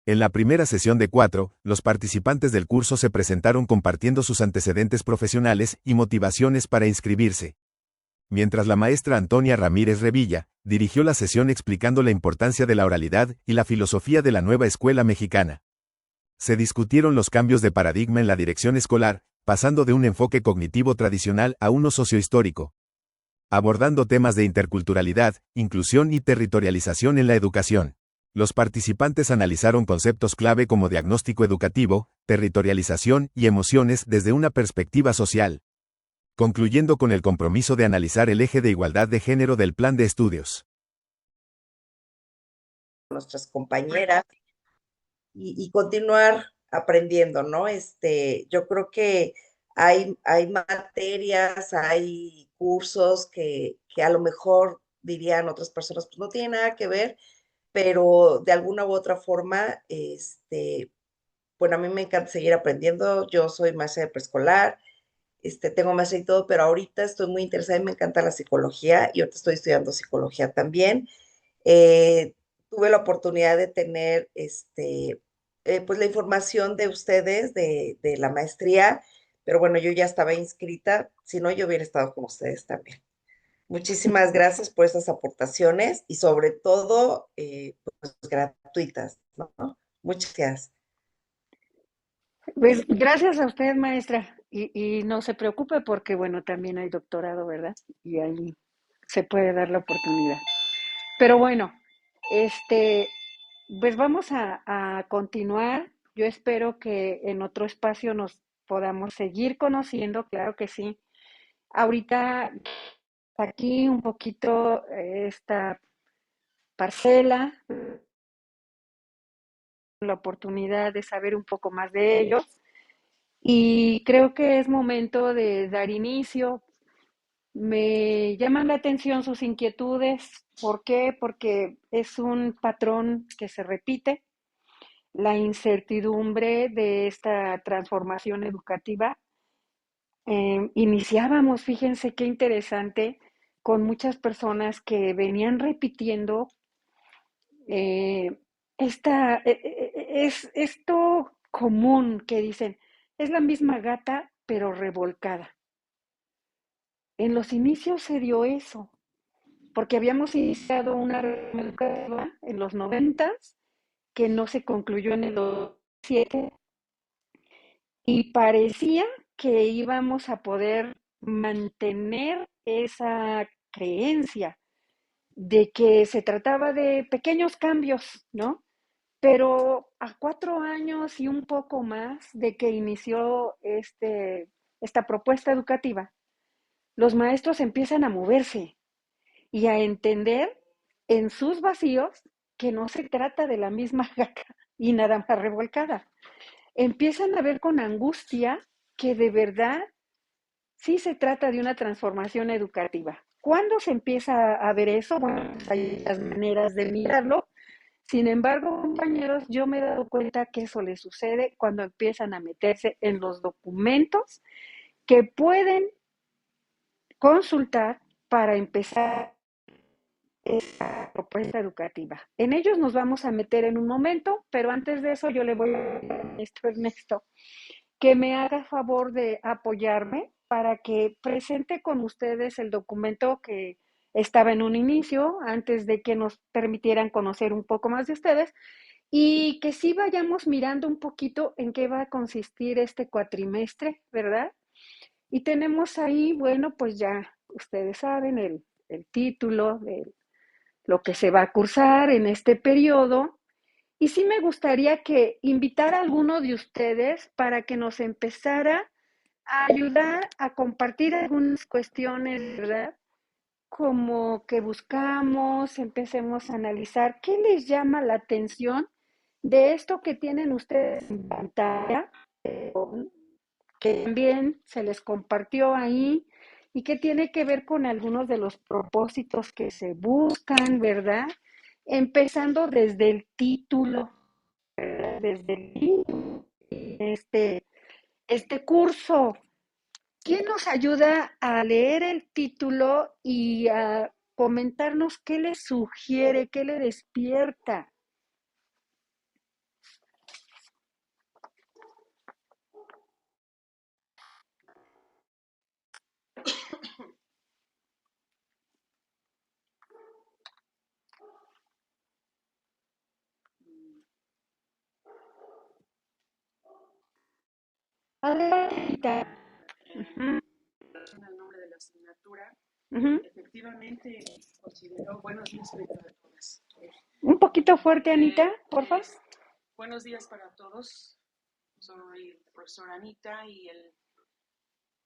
En la primera sesión de 4, los participantes del curso se presentaron compartiendo sus antecedentes profesionales y motivaciones para inscribirse. Mientras la maestra Antonia Ramírez Revilla dirigió la sesión explicando la importancia de la oralidad y la filosofía de la nueva escuela mexicana. Se discutieron los cambios de paradigma en la dirección escolar, pasando de un enfoque cognitivo tradicional a uno sociohistórico, abordando temas de interculturalidad, inclusión y territorialización en la educación. Los participantes analizaron conceptos clave como diagnóstico educativo, territorialización y emociones desde una perspectiva social, concluyendo con el compromiso de analizar el eje de igualdad de género del plan de estudios. Nuestras compañeras y continuar aprendiendo, ¿no? Yo creo que hay materias, hay cursos que a lo mejor dirían otras personas, pues no tiene nada que ver, pero de alguna u otra forma, bueno, a mí me encanta seguir aprendiendo. Yo soy maestra de preescolar, tengo maestra y todo, pero ahorita estoy muy interesada y me encanta la psicología y ahorita estoy estudiando psicología también. Eh, Tuve la oportunidad de tener, pues la información de ustedes, de la maestría, pero bueno, yo ya estaba inscrita, si no, yo hubiera estado con ustedes también. Muchísimas gracias por esas aportaciones y sobre todo, pues gratuitas, ¿no? Muchas gracias. Pues gracias a usted, maestra. Y no se preocupe porque, bueno, también hay doctorado, ¿verdad? Y ahí se puede dar la oportunidad. Pero bueno, este, pues vamos a continuar. Yo espero que en otro espacio nos podamos seguir conociendo, claro que sí. Ahorita aquí un poquito esta parcela, la oportunidad de saber un poco más de ellos. Y creo que es momento de dar inicio. Me llaman la atención sus inquietudes. ¿Por qué? Porque es un patrón que se repite, la incertidumbre de esta transformación educativa. Iniciábamos, fíjense qué interesante, con muchas personas que venían repitiendo eh, es esto común que dicen, es la misma gata pero revolcada. En los inicios se dio eso, porque habíamos iniciado una reforma educativa en los 90 que no se concluyó en el 2007 y parecía que íbamos a poder mantener esa creencia de que se trataba de pequeños cambios, ¿no? Pero a 4 años y un poco más de que inició esta propuesta educativa, los maestros empiezan a moverse y a entender en sus vacíos que no se trata de la misma gata y nada más revolcada. Empiezan a ver con angustia que de verdad sí se trata de una transformación educativa. ¿Cuándo se empieza a ver eso? Bueno, pues hay las maneras de mirarlo. Sin embargo, compañeros, yo me he dado cuenta que eso les sucede cuando empiezan a meterse en los documentos que pueden consultar para empezar esta propuesta educativa. En ellos nos vamos a meter en un momento, pero antes de eso yo le voy a pedir a nuestro Ernesto que me haga favor de apoyarme para que presente con ustedes el documento que estaba en un inicio, antes de que nos permitieran conocer un poco más de ustedes, y que sí vayamos mirando un poquito en qué va a consistir este cuatrimestre, ¿verdad? Y tenemos ahí, bueno, pues ya ustedes saben el título de lo que se va a cursar en este periodo. Y sí me gustaría que invitara a alguno de ustedes para que nos empezara a ayudar a compartir algunas cuestiones, ¿verdad? Como que buscamos, empecemos a analizar qué les llama la atención de esto que tienen ustedes en pantalla, que también se les compartió ahí y que tiene que ver con algunos de los propósitos que se buscan, ¿verdad? Empezando desde el título, ¿verdad? Desde el título, este curso. ¿Quién nos ayuda a leer el título y a comentarnos qué le sugiere, qué le despierta? Adelante, Anita. En relación al nombre de la asignatura, efectivamente considero, buenos días para todas. Un poquito fuerte, Anita, por favor. Buenos días para todos. Soy profesora Anita y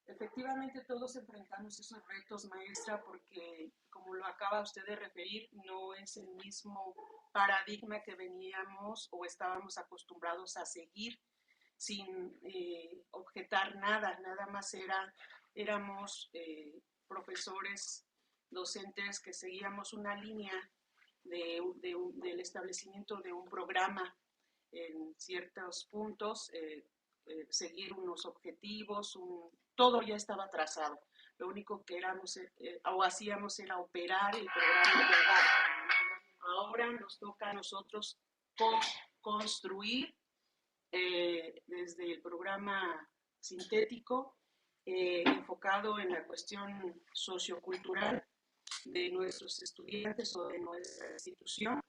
efectivamente todos enfrentamos esos retos, maestra, porque como lo acaba usted de referir, no es el mismo paradigma que veníamos o estábamos acostumbrados a seguir sin objetar nada, nada más éramos profesores, docentes que seguíamos una línea del establecimiento de un programa en ciertos puntos, seguir unos objetivos, todo ya estaba trazado. Lo único que hacíamos era operar el programa. Ahora nos toca a nosotros construir desde el programa sintético, enfocado en la cuestión sociocultural de nuestros estudiantes o de nuestra institución,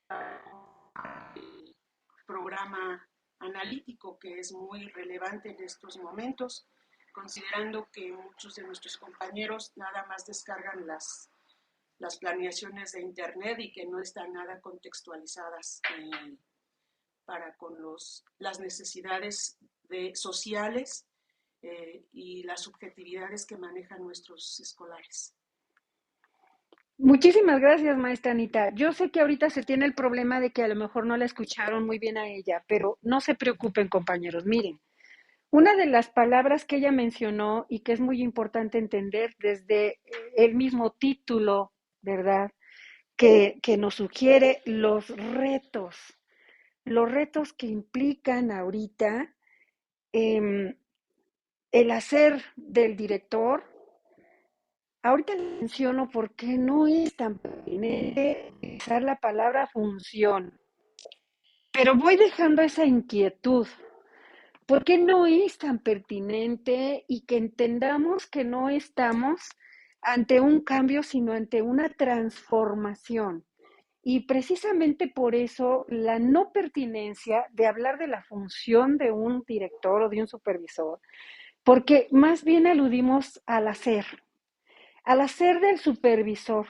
el programa analítico, que es muy relevante en estos momentos, considerando que muchos de nuestros compañeros nada más descargan las planeaciones de internet y que no están nada contextualizadas para con las necesidades sociales y las subjetividades que manejan nuestros escolares. Muchísimas gracias, maestra Anita. Yo sé que ahorita se tiene el problema de que a lo mejor no la escucharon muy bien a ella, pero no se preocupen, compañeros. Miren, una de las palabras que ella mencionó y que es muy importante entender desde el mismo título, ¿verdad? Que nos sugiere los retos que implican ahorita el hacer del director. Ahorita le menciono por qué no es tan pertinente utilizar la palabra función, pero voy dejando esa inquietud. ¿Por qué no es tan pertinente y que entendamos que no estamos ante un cambio, sino ante una transformación? Y precisamente por eso la no pertinencia de hablar de la función de un director o de un supervisor, porque más bien aludimos al hacer del supervisor,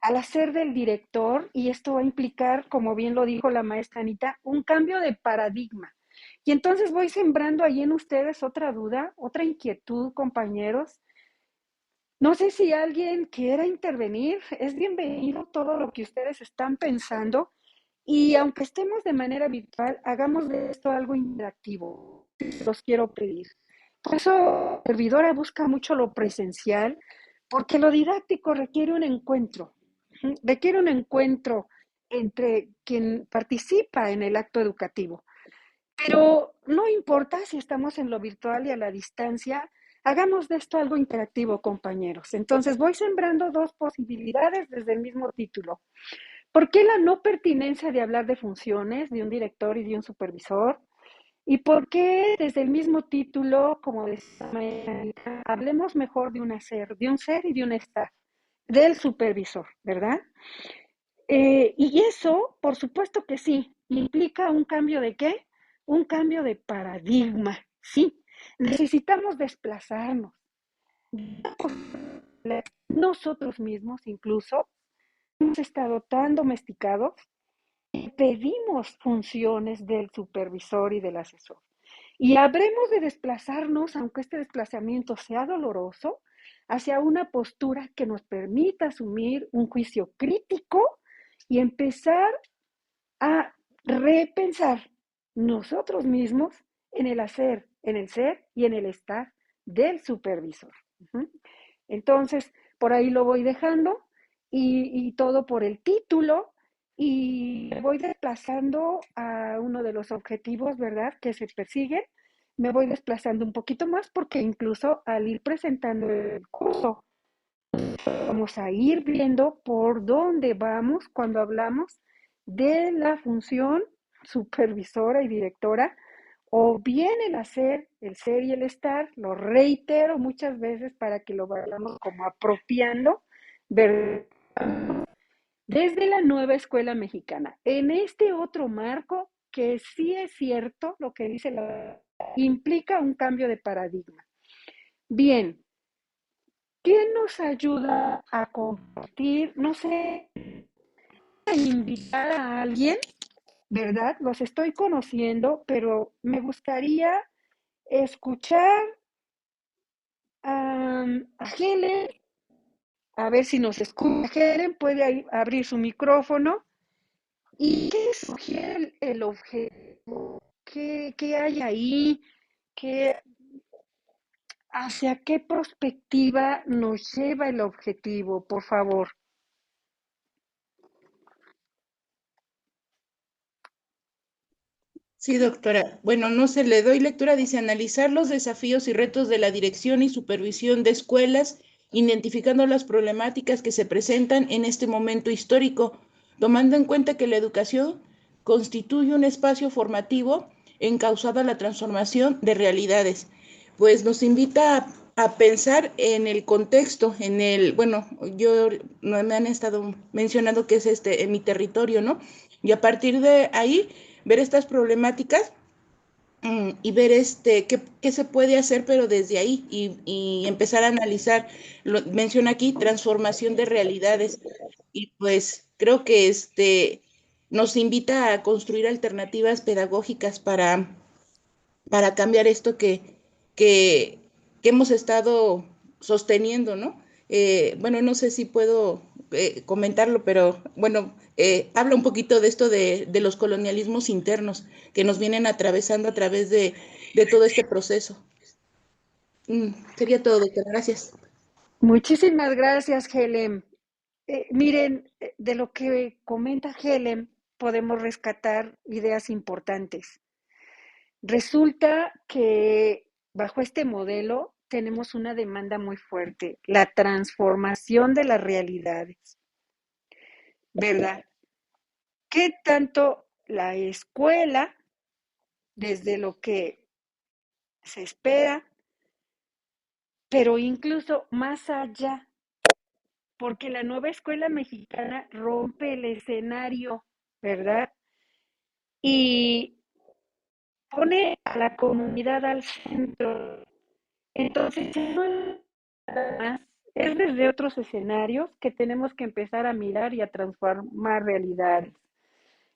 al hacer del director, y esto va a implicar, como bien lo dijo la maestra Anita, un cambio de paradigma. Y entonces voy sembrando ahí en ustedes otra duda, otra inquietud, compañeros. No sé si alguien quiera intervenir, es bienvenido todo lo que ustedes están pensando y aunque estemos de manera virtual, hagamos de esto algo interactivo. Los quiero pedir. Por eso, la servidora busca mucho lo presencial, porque lo didáctico requiere un encuentro entre quien participa en el acto educativo. Pero no importa si estamos en lo virtual y a la distancia, hagamos de esto algo interactivo, compañeros. Entonces, voy sembrando dos posibilidades desde el mismo título. ¿Por qué la no pertinencia de hablar de funciones de un director y de un supervisor? ¿Y por qué desde el mismo título, como decía, hablemos mejor de un hacer, de un ser y de un estar, del supervisor, ¿verdad? Y eso, por supuesto que sí, implica un cambio de ¿qué? Un cambio de paradigma, sí. Necesitamos desplazarnos. Nosotros mismos incluso hemos estado tan domesticados que pedimos funciones del supervisor y del asesor. Y habremos de desplazarnos, aunque este desplazamiento sea doloroso, hacia una postura que nos permita asumir un juicio crítico y empezar a repensar nosotros mismos en el hacer, en el ser y en el estar del supervisor. Entonces, por ahí lo voy dejando y todo por el título y voy desplazando a uno de los objetivos, ¿verdad?, que se persiguen. Me voy desplazando un poquito más porque incluso al ir presentando el curso, vamos a ir viendo por dónde vamos cuando hablamos de la función supervisora y directora, o bien el hacer, el ser y el estar, lo reitero muchas veces para que lo vayamos como apropiando, desde la nueva escuela mexicana. En este otro marco que sí es cierto lo que dice implica un cambio de paradigma. Bien, ¿quién nos ayuda a compartir? No sé, a invitar a alguien, ¿verdad? Los estoy conociendo, pero me gustaría escuchar a Helen, a ver si nos escucha. Helen puede abrir su micrófono. ¿Y qué sugiere el objetivo? ¿Qué hay ahí? ¿Qué, hacia qué perspectiva nos lleva el objetivo, por favor? Sí, doctora. Bueno, no se le doy lectura. Dice analizar los desafíos y retos de la dirección y supervisión de escuelas, identificando las problemáticas que se presentan en este momento histórico, tomando en cuenta que la educación constituye un espacio formativo encauzado a la transformación de realidades. Pues nos invita a pensar en el contexto, bueno, no me han estado mencionando que es en mi territorio, ¿no? Y a partir de ahí ver estas problemáticas y ver qué se puede hacer, pero desde ahí y empezar a analizar, menciona aquí, transformación de realidades. Y pues creo que nos invita a construir alternativas pedagógicas para cambiar esto que, que hemos estado sosteniendo, ¿no? Bueno, no sé si puedo comentarlo, pero bueno, habla un poquito de esto de los colonialismos internos que nos vienen atravesando a través de todo este proceso. Sería todo, doctora. Gracias. Muchísimas gracias, Helen. Miren, de lo que comenta Helen, podemos rescatar ideas importantes. Resulta que bajo este modelo tenemos una demanda muy fuerte, la transformación de las realidades, ¿verdad? ¿Qué tanto la escuela, desde lo que se espera, pero incluso más allá, porque la nueva escuela mexicana rompe el escenario, ¿verdad? Y pone a la comunidad al centro. Entonces, no es nada más, es desde otros escenarios que tenemos que empezar a mirar y a transformar realidades.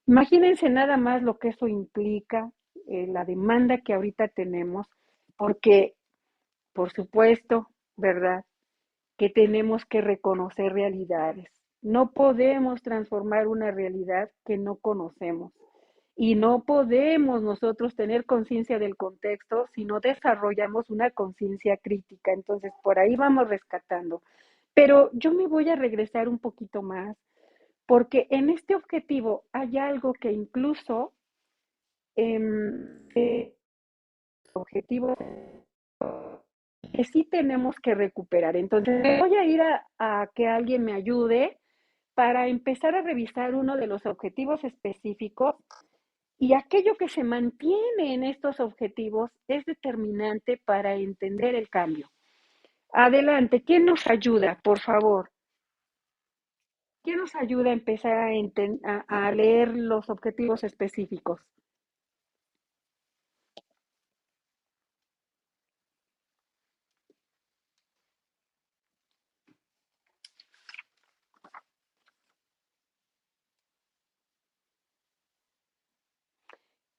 Imagínense nada más lo que eso implica, la demanda que ahorita tenemos, porque, por supuesto, ¿verdad? Que tenemos que reconocer realidades. No podemos transformar una realidad que no conocemos. Y no podemos nosotros tener conciencia del contexto si no desarrollamos una conciencia crítica. Entonces, por ahí vamos rescatando. Pero yo me voy a regresar un poquito más, porque en este objetivo hay algo que incluso objetivo que sí tenemos que recuperar. Entonces, voy a ir a que alguien me ayude para empezar a revisar uno de los objetivos específicos y aquello que se mantiene en estos objetivos es determinante para entender el cambio. Adelante, ¿quién nos ayuda, por favor? ¿Quién nos ayuda a empezar a leer los objetivos específicos?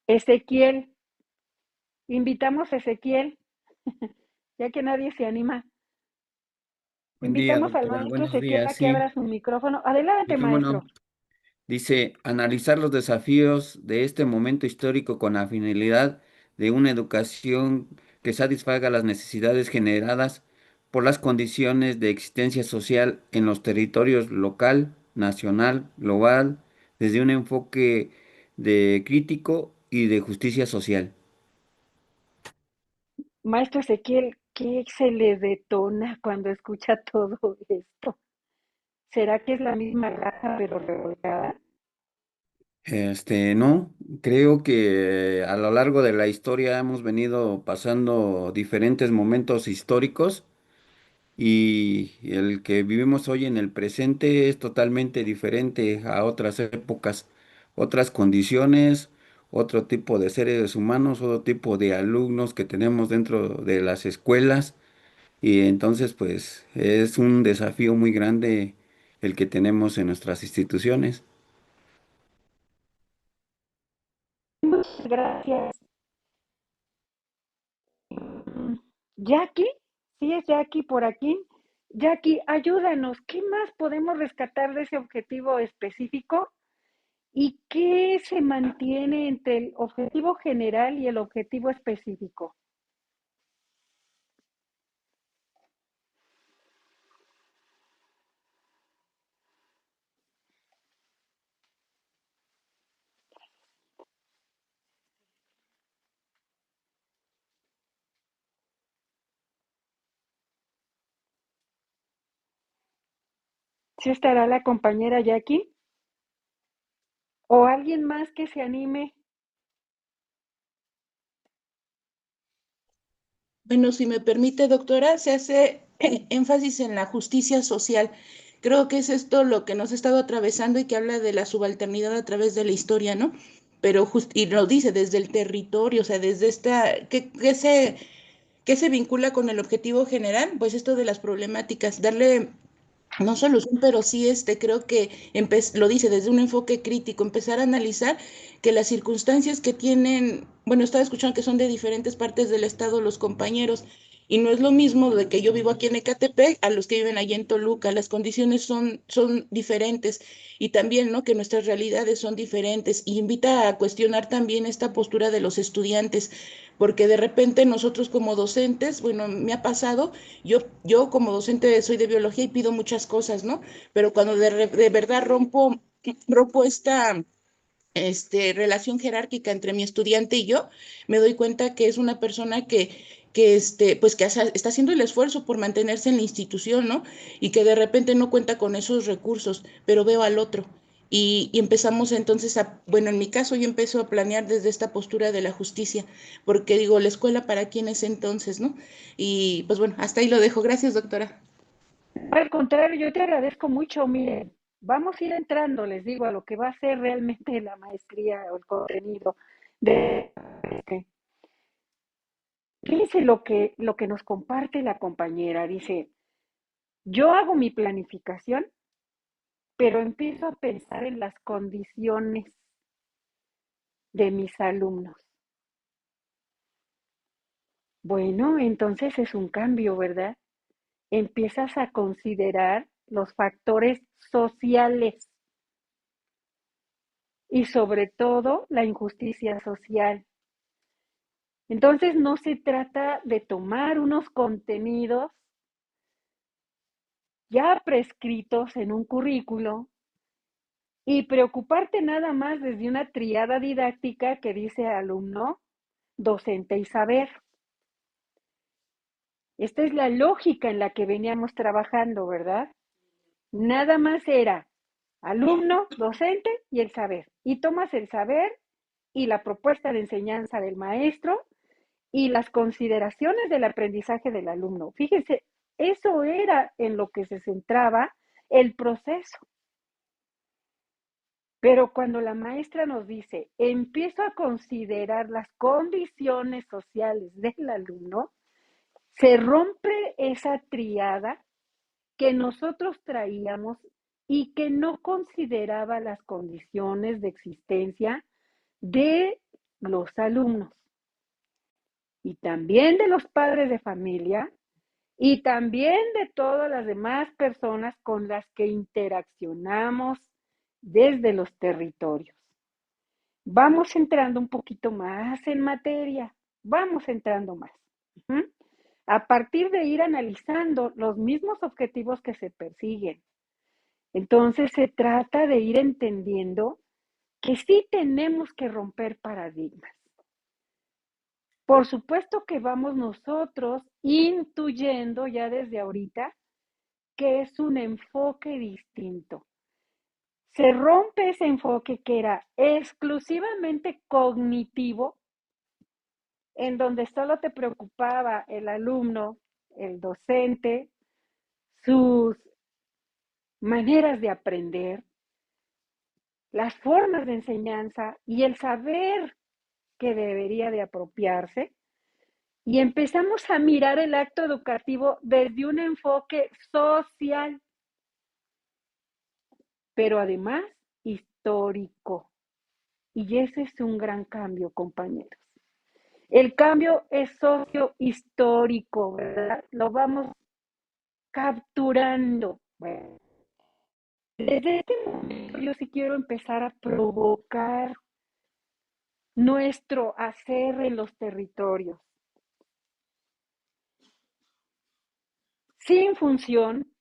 Ezequiel, invitamos a Ezequiel, ya que nadie se anima. Buen día, Invitamos al doctora. maestro Buenos Ezequiel días. a que Sí, abra su micrófono. Adelante, sí, cómo maestro. no. Dice, analizar los desafíos de este momento histórico con la finalidad de una educación que satisfaga las necesidades generadas por las condiciones de existencia social en los territorios local, nacional, global, desde un enfoque de crítico y de justicia social. Maestro Ezequiel, ¿qué se le detona cuando escucha todo esto? ¿Será que es la misma raza pero revolcada? No, creo que a lo largo de la historia hemos venido pasando diferentes momentos históricos y el que vivimos hoy en el presente es totalmente diferente a otras épocas, otras condiciones, otro tipo de seres humanos, otro tipo de alumnos que tenemos dentro de las escuelas. Y entonces, pues, es un desafío muy grande el que tenemos en nuestras instituciones. Muchas gracias. Jackie, sí es Jackie por aquí. Jackie, ayúdanos. ¿Qué más podemos rescatar de ese objetivo específico? ¿Y qué se mantiene entre el objetivo general y el objetivo específico? ¿Sí estará la compañera Jackie? ¿O alguien más que se anime? Bueno, si me permite, doctora, se hace énfasis en la justicia social. Creo que es esto lo que nos ha estado atravesando y que habla de la subalternidad a través de la historia, ¿no? Pero y lo dice desde el territorio, o sea, desde esta, ¿qué se vincula con el objetivo general? Pues esto de las problemáticas, darle no solución, pero sí creo que lo dice desde un enfoque crítico, empezar a analizar que las circunstancias que tienen, bueno, estaba escuchando que son de diferentes partes del estado los compañeros, y no es lo mismo de que yo vivo aquí en Ecatepec a los que viven allá en Toluca, las condiciones son diferentes, y también, ¿no? Que nuestras realidades son diferentes, y invita a cuestionar también esta postura de los estudiantes, porque de repente nosotros como docentes, bueno, me ha pasado, yo como docente soy de biología y pido muchas cosas, ¿no? Pero cuando de verdad rompo esta relación jerárquica entre mi estudiante y yo, me doy cuenta que es una persona pues está haciendo el esfuerzo por mantenerse en la institución, ¿no? Y que de repente no cuenta con esos recursos, pero veo al otro. Y empezamos entonces bueno, en mi caso yo empiezo a planear desde esta postura de la justicia, porque digo, la escuela para quién es entonces, ¿no? Y pues bueno, hasta ahí lo dejo. Gracias, doctora. Al contrario, yo te agradezco mucho. Miren, vamos a ir entrando, les digo, a lo que va a ser realmente la maestría o el contenido de este. Fíjense lo que nos comparte la compañera. Dice, yo hago mi planificación, pero empiezo a pensar en las condiciones de mis alumnos. Bueno, entonces es un cambio, ¿verdad? Empiezas a considerar los factores sociales y sobre todo la injusticia social. Entonces no se trata de tomar unos contenidos ya prescritos en un currículo y preocuparte nada más desde una triada didáctica que dice alumno, docente y saber. Esta es la lógica en la que veníamos trabajando, ¿verdad? Nada más era alumno, docente y el saber. Y tomas el saber y la propuesta de enseñanza del maestro y las consideraciones del aprendizaje del alumno. Fíjense, eso era en lo que se centraba el proceso. Pero cuando la maestra nos dice, empiezo a considerar las condiciones sociales del alumno, se rompe esa triada que nosotros traíamos y que no consideraba las condiciones de existencia de los alumnos y también de los padres de familia y también de todas las demás personas con las que interaccionamos desde los territorios. Vamos entrando un poquito más en materia, vamos entrando más. A partir de ir analizando los mismos objetivos que se persiguen. Entonces se trata de ir entendiendo que sí tenemos que romper paradigmas. Por supuesto que vamos nosotros intuyendo ya desde ahorita que es un enfoque distinto. Se rompe ese enfoque que era exclusivamente cognitivo, en donde solo te preocupaba el alumno, el docente, sus maneras de aprender, las formas de enseñanza y el saber que debería de apropiarse y empezamos a mirar el acto educativo desde un enfoque social, pero además histórico. Y ese es un gran cambio, compañeros. El cambio es sociohistórico, ¿verdad? Lo vamos capturando. Bueno, desde este momento yo sí quiero empezar a provocar nuestro hacer en los territorios, sin función,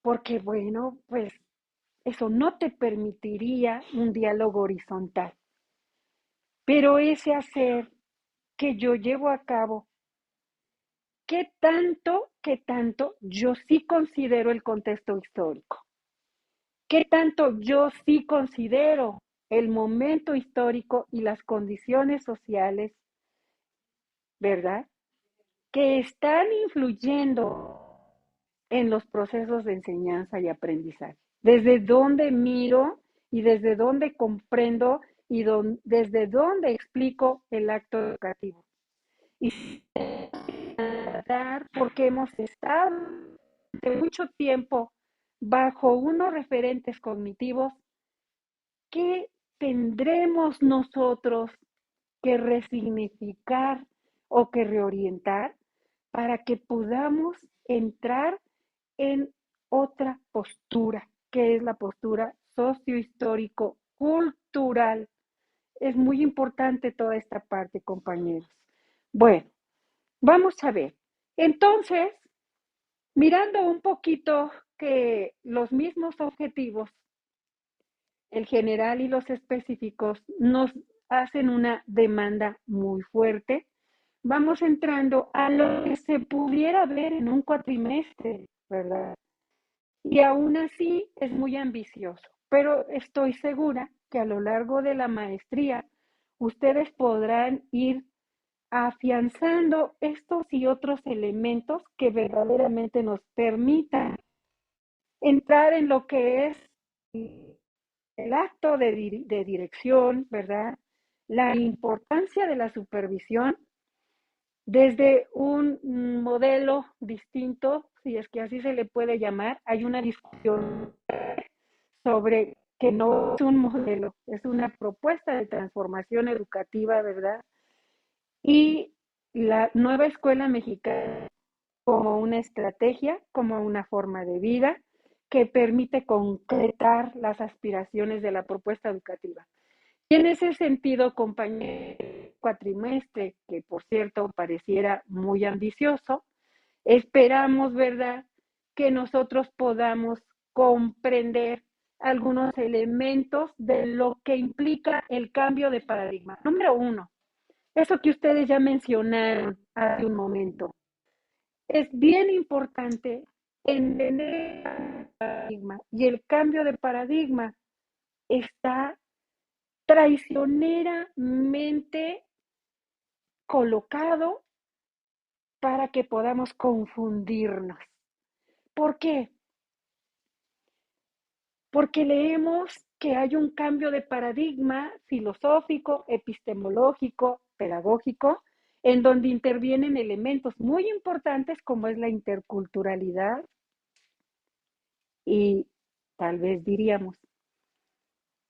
porque bueno, pues eso no te permitiría un diálogo horizontal. Pero ese hacer que yo llevo a cabo, qué tanto yo sí considero el contexto histórico? ¿Qué tanto yo sí considero el momento histórico y las condiciones sociales, verdad? Que están influyendo en los procesos de enseñanza y aprendizaje. Desde dónde miro y desde dónde comprendo y desde dónde explico el acto educativo. Y porque hemos estado de mucho tiempo bajo unos referentes cognitivos que tendremos nosotros que resignificar o que reorientar para que podamos entrar en otra postura, que es la postura sociohistórico-cultural. Es muy importante toda esta parte, compañeros. Bueno, vamos a ver. Entonces, mirando un poquito que los mismos objetivos, el general y los específicos, nos hacen una demanda muy fuerte, vamos entrando a lo que se pudiera ver en un cuatrimestre, ¿verdad? Y aún así es muy ambicioso, pero estoy segura que a lo largo de la maestría ustedes podrán ir afianzando estos y otros elementos que verdaderamente nos permitan entrar en lo que es el acto de dirección, ¿verdad? La importancia de la supervisión desde un modelo distinto, si es que así se le puede llamar. Hay una discusión sobre que no es un modelo, es una propuesta de transformación educativa, ¿verdad? Y la nueva escuela mexicana como una estrategia, como una forma de vida que permite concretar las aspiraciones de la propuesta educativa. Y en ese sentido, compañero, cuatrimestre, que por cierto pareciera muy ambicioso, esperamos, ¿verdad?, que nosotros podamos comprender algunos elementos de lo que implica el cambio de paradigma. Número uno, eso que ustedes ya mencionaron hace un momento. Es bien importante entender el paradigma, y el cambio de paradigma está traicioneramente colocado para que podamos confundirnos. ¿Por qué? Porque leemos que hay un cambio de paradigma filosófico, epistemológico, pedagógico, en donde intervienen elementos muy importantes como es la interculturalidad y tal vez diríamos,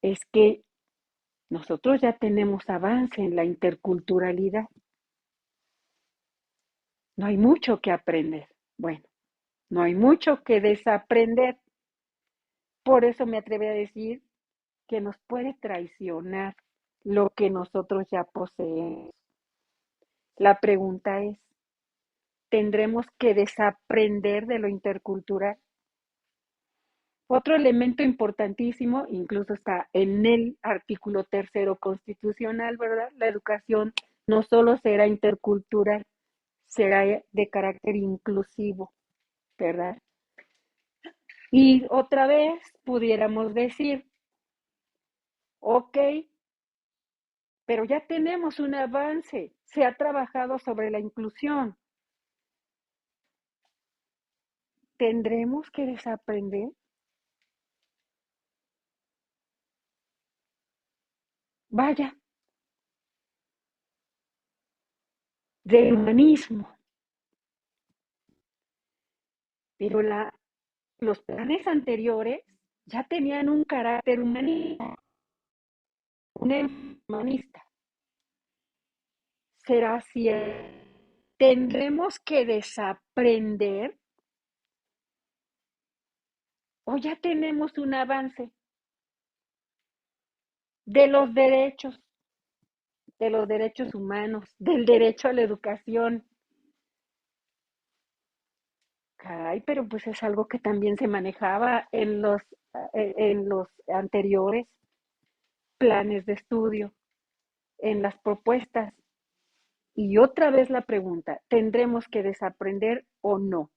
es que nosotros ya tenemos avance en la interculturalidad. No hay mucho que aprender. Bueno, no hay mucho que desaprender. Por eso me atrevo a decir que nos puede traicionar lo que nosotros ya poseemos. La pregunta es, ¿tendremos que desaprender de lo intercultural? Otro elemento importantísimo, incluso está en el artículo 3º constitucional, ¿verdad? La educación no solo será intercultural, será de carácter inclusivo, ¿verdad? Y otra vez pudiéramos decir, ok, pero ya tenemos un avance, se ha trabajado sobre la inclusión. ¿Tendremos que desaprender? vaya, del humanismo, pero los planes anteriores ya tenían un carácter humanista, un humanista. ¿Será cierto? ¿Tendremos que desaprender o ya tenemos un avance de los derechos humanos, del derecho a la educación? Caray, pero pues es algo que también se manejaba en los anteriores planes de estudio, en las propuestas. Y otra vez la pregunta, ¿tendremos que desaprender o no?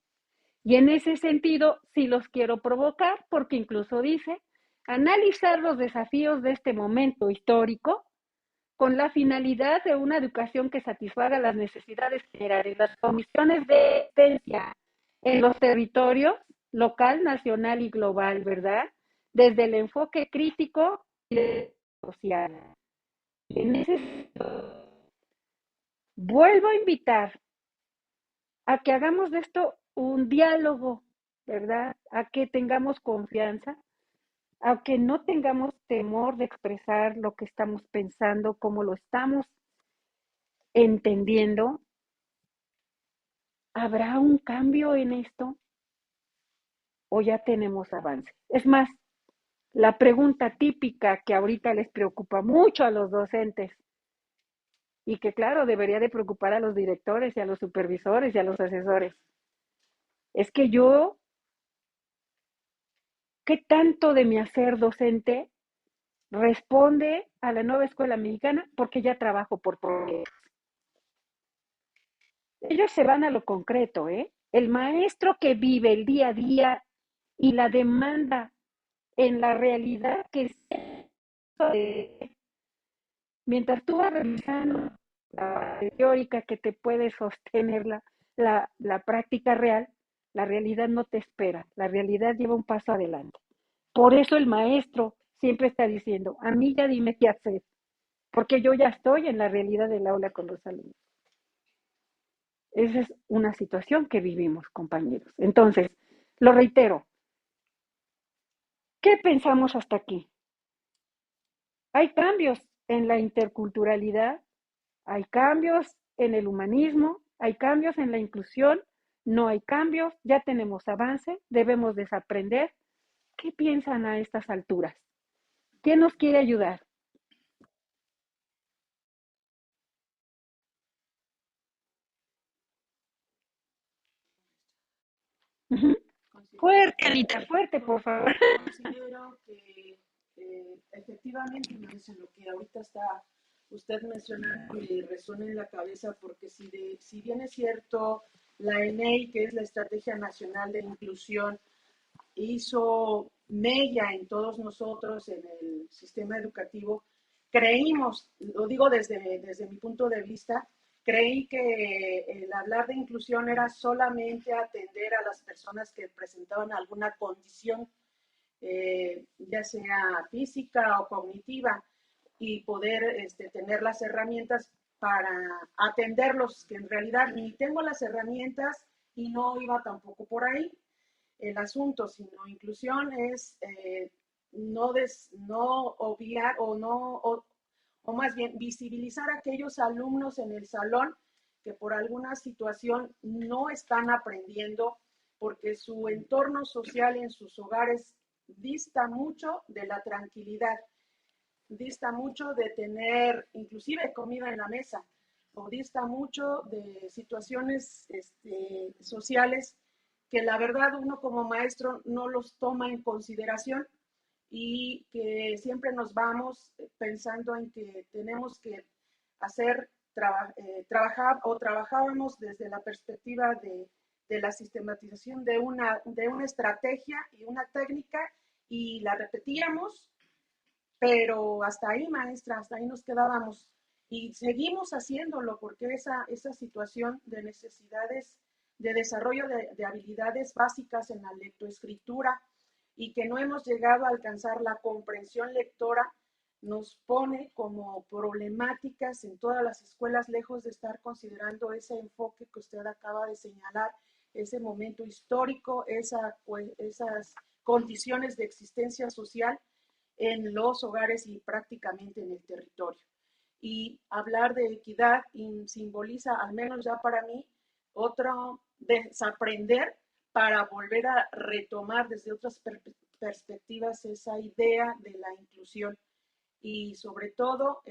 Y en ese sentido, sí los quiero provocar, porque incluso dice, analizar los desafíos de este momento histórico con la finalidad de una educación que satisfaga las necesidades generales, las condiciones de existencia en los territorios local, nacional y global, ¿verdad? Desde el enfoque crítico y social. En ese sentido, vuelvo a invitar a que hagamos de esto un diálogo, ¿verdad? A que tengamos confianza, a que no tengamos temor de expresar lo que estamos pensando, cómo lo estamos entendiendo. ¿Habrá un cambio en esto o ya tenemos avance? Es más, la pregunta típica que ahorita les preocupa mucho a los docentes y que claro, debería de preocupar a los directores y a los supervisores y a los asesores, es que yo, ¿qué tanto de mi hacer docente responde a la nueva escuela mexicana? Porque ya trabajo por proyectos. Ellos se van a lo concreto, ¿eh? El maestro que vive el día a día y la demanda en la realidad que es, mientras tú vas revisando la parte teórica que te puede sostener la práctica real, la realidad no te espera, la realidad lleva un paso adelante. Por eso el maestro siempre está diciendo, a mí ya dime qué hacer, porque yo ya estoy en la realidad del aula con los alumnos. Esa es una situación que vivimos, compañeros. Entonces, lo reitero, ¿qué pensamos hasta aquí? Hay cambios en la interculturalidad, hay cambios en el humanismo, hay cambios en la inclusión, no hay cambios, ya tenemos avance, debemos desaprender. ¿Qué piensan a estas alturas? ¿Quién nos quiere ayudar? Uh-huh. Fuerte, Anita, fuerte, por favor. Considero que efectivamente no es lo que ahorita está usted mencionando y resuena en la cabeza, porque si bien es cierto, la ENEI, que es la Estrategia Nacional de Inclusión, hizo mella en todos nosotros, en el sistema educativo, creímos, lo digo desde mi punto de vista, creí que el hablar de inclusión era solamente atender a las personas que presentaban alguna condición, ya sea física o cognitiva, y poder tener las herramientas para atenderlos, que en realidad ni tengo las herramientas y no iba tampoco por ahí el asunto, sino inclusión es no obviar o más bien visibilizar a aquellos alumnos en el salón que por alguna situación no están aprendiendo porque su entorno social en sus hogares dista mucho de la tranquilidad, dista mucho de tener inclusive comida en la mesa, o dista mucho de situaciones sociales que la verdad uno como maestro no los toma en consideración y que siempre nos vamos pensando en que tenemos que trabajar o trabajábamos desde la perspectiva de la sistematización de una estrategia y una técnica y la repetíamos, pero hasta ahí, maestra, hasta ahí nos quedábamos. Y seguimos haciéndolo porque esa situación de necesidades de desarrollo de habilidades básicas en la lectoescritura y que no hemos llegado a alcanzar la comprensión lectora, nos pone como problemáticas en todas las escuelas, lejos de estar considerando ese enfoque que usted acaba de señalar, ese momento histórico, esas condiciones de existencia social en los hogares y prácticamente en el territorio. Y hablar de equidad simboliza, al menos ya para mí, otro desaprender para volver a retomar desde otras perspectivas esa idea de la inclusión. Y sobre todo,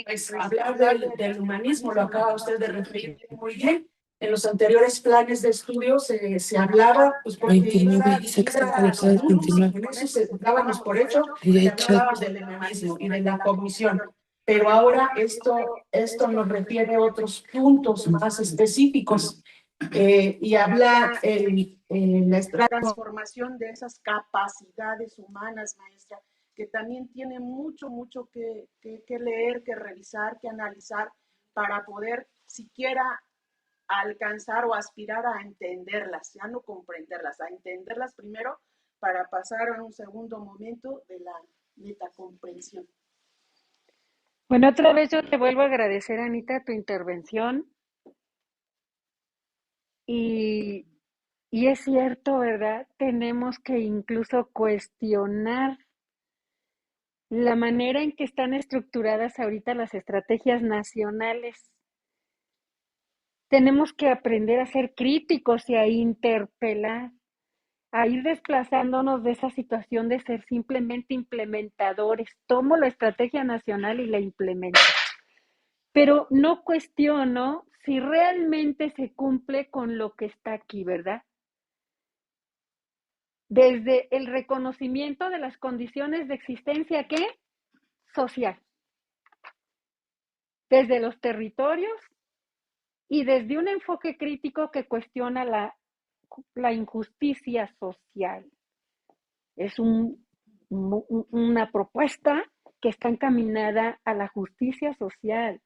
pues, hablar del humanismo, lo acaba usted de referir muy bien. En los anteriores planes de estudio se hablaba, pues porque con eso dábamos por hecho que hablábamos del humanismo y de la cognición. Pero ahora esto nos refiere a otros puntos más específicos y habla la transformación de esas capacidades humanas, maestra, que también tiene mucho que leer, que revisar, que analizar para poder siquiera alcanzar o aspirar a entenderlas, ya no comprenderlas, a entenderlas primero para pasar a un segundo momento de la metacomprensión. Bueno, otra vez yo te vuelvo a agradecer, Anita, tu intervención. Y es cierto, ¿verdad? Tenemos que incluso cuestionar la manera en que están estructuradas ahorita las estrategias nacionales. Tenemos que aprender a ser críticos y a interpelar, a ir desplazándonos de esa situación de ser simplemente implementadores. Tomo la estrategia nacional y la implemento, pero no cuestiono si realmente se cumple con lo que está aquí, ¿verdad? Desde el reconocimiento de las condiciones de existencia, ¿qué? Social. Desde los territorios y desde un enfoque crítico que cuestiona la injusticia social. Es una propuesta que está encaminada a la justicia social,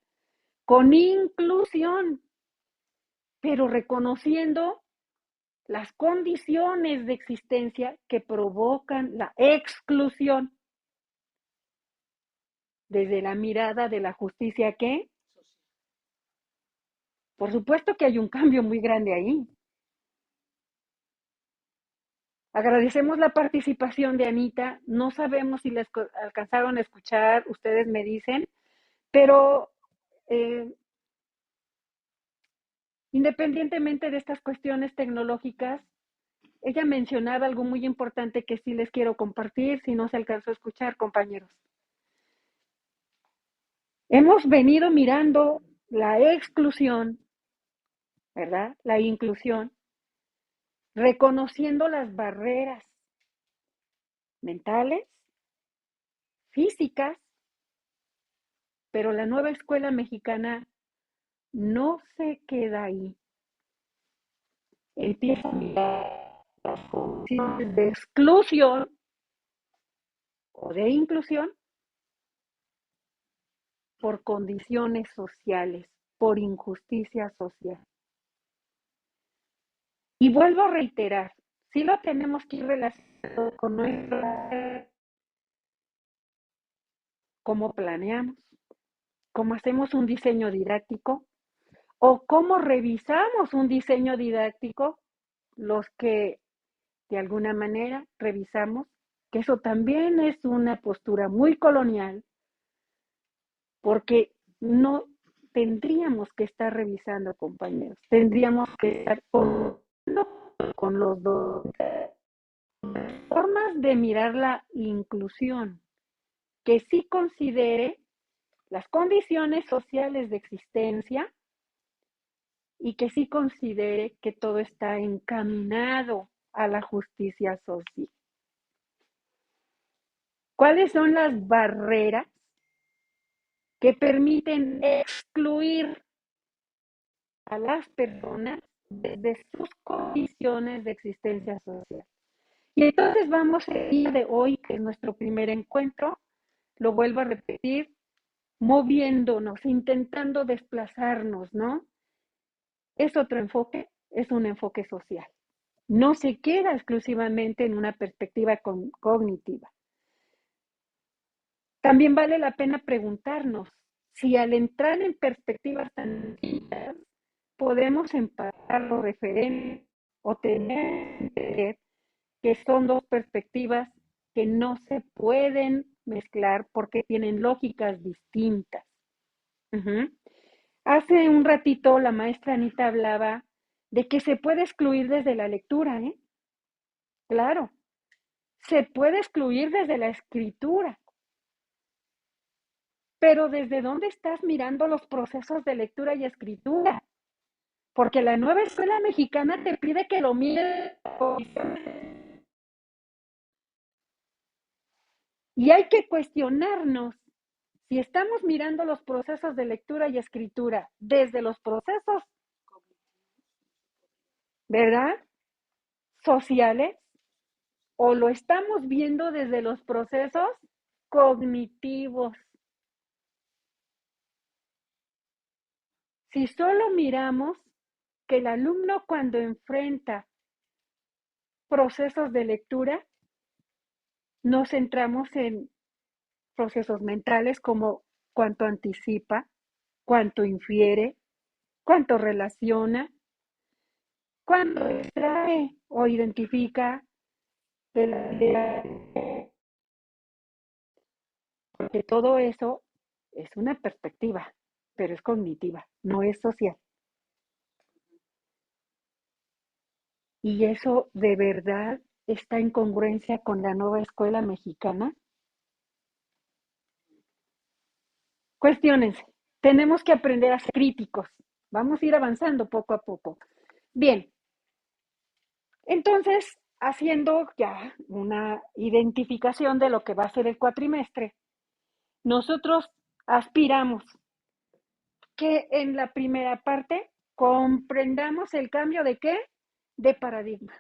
con inclusión, pero reconociendo las condiciones de existencia que provocan la exclusión desde la mirada de la justicia, ¿qué? Por supuesto que hay un cambio muy grande ahí. Agradecemos la participación de Anita. No sabemos si les alcanzaron a escuchar, ustedes me dicen, pero independientemente de estas cuestiones tecnológicas, ella mencionaba algo muy importante que sí les quiero compartir, si no se alcanzó a escuchar, compañeros. Hemos venido mirando la exclusión, ¿verdad? La inclusión, reconociendo las barreras mentales, físicas, pero la nueva escuela mexicana no se queda ahí. Empieza a mirar las condiciones de exclusión o de inclusión por condiciones sociales, por injusticia social. Y vuelvo a reiterar, sí lo tenemos que ir relacionado con cómo planeamos, cómo hacemos un diseño didáctico o cómo revisamos un diseño didáctico, los que de alguna manera revisamos, que eso también es una postura muy colonial, porque no tendríamos que estar revisando, compañeros, tendríamos que estar con los dos formas de mirar la inclusión, que sí considere las condiciones sociales de existencia y que sí considere que todo está encaminado a la justicia social. ¿Cuáles son las barreras que permiten excluir a las personas desde sus condiciones de existencia social? Y entonces vamos a ir de hoy, que es nuestro primer encuentro, lo vuelvo a repetir, moviéndonos, intentando desplazarnos, ¿no? Es otro enfoque, es un enfoque social. No se queda exclusivamente en una perspectiva cognitiva. También vale la pena preguntarnos si al entrar en perspectivas tan distintas podemos empatar los referentes o tener que son dos perspectivas que no se pueden mezclar porque tienen lógicas distintas. Uh-huh. Hace un ratito la maestra Anita hablaba de que se puede excluir desde la lectura, ¿eh? Claro, se puede excluir desde la escritura, pero ¿desde dónde estás mirando los procesos de lectura y escritura? Porque la nueva escuela mexicana te pide que lo mires y hay que cuestionarnos si estamos mirando los procesos de lectura y escritura desde los procesos, ¿verdad?, sociales, o lo estamos viendo desde los procesos cognitivos. Si solo miramos que el alumno cuando enfrenta procesos de lectura, nos centramos en procesos mentales como cuánto anticipa, cuánto infiere, cuánto relaciona, cuánto extrae o identifica de la idea, porque todo eso es una perspectiva, pero es cognitiva, no es social. Y eso de verdad está en congruencia con la nueva escuela mexicana. Cuestiónense, tenemos que aprender a ser críticos. Vamos a ir avanzando poco a poco. Bien, entonces, haciendo ya una identificación de lo que va a ser el cuatrimestre, nosotros aspiramos que en la primera parte comprendamos el cambio de ¿qué? De paradigma.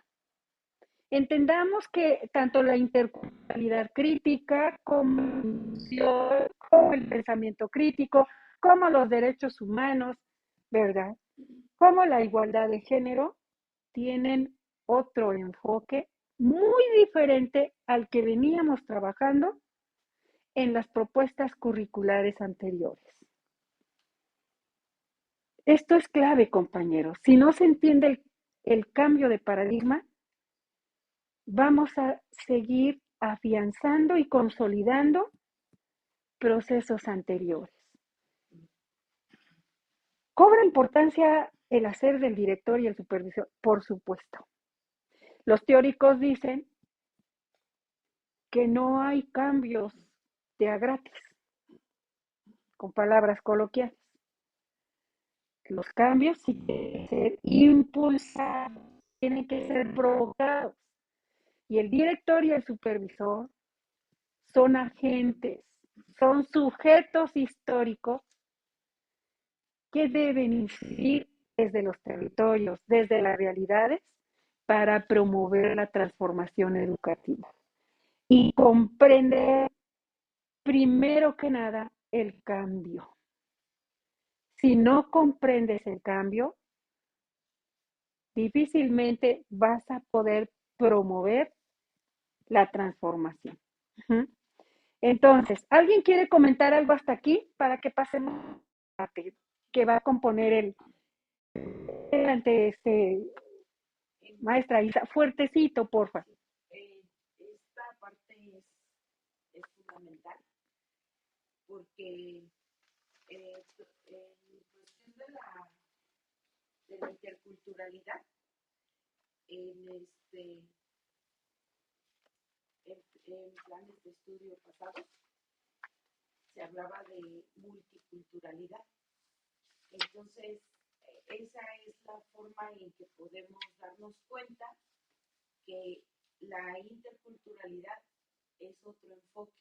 Entendamos que tanto la interculturalidad crítica como el pensamiento crítico, como los derechos humanos, ¿verdad?, como la igualdad de género, tienen otro enfoque muy diferente al que veníamos trabajando en las propuestas curriculares anteriores. Esto es clave, compañeros. Si no se entiende el cambio de paradigma, vamos a seguir afianzando y consolidando procesos anteriores. ¿Cobra importancia el hacer del director y el supervisor? Por supuesto. Los teóricos dicen que no hay cambios de a gratis, con palabras coloquiales. Los cambios sí tienen que ser impulsados, tienen que ser provocados. Y el director y el supervisor son agentes, son sujetos históricos que deben incidir desde los territorios, desde las realidades, para promover la transformación educativa y comprender primero que nada el cambio. Si no comprendes el cambio, difícilmente vas a poder promover la transformación. Entonces, ¿alguien quiere comentar algo hasta aquí para que pasemos a que va a componer ante maestra Isa? Fuertecito, porfa. Esta parte es fundamental porque en cuestión de la interculturalidad, en planes de estudio pasados se hablaba de multiculturalidad. Entonces, esa es la forma en que podemos darnos cuenta que la interculturalidad es otro enfoque.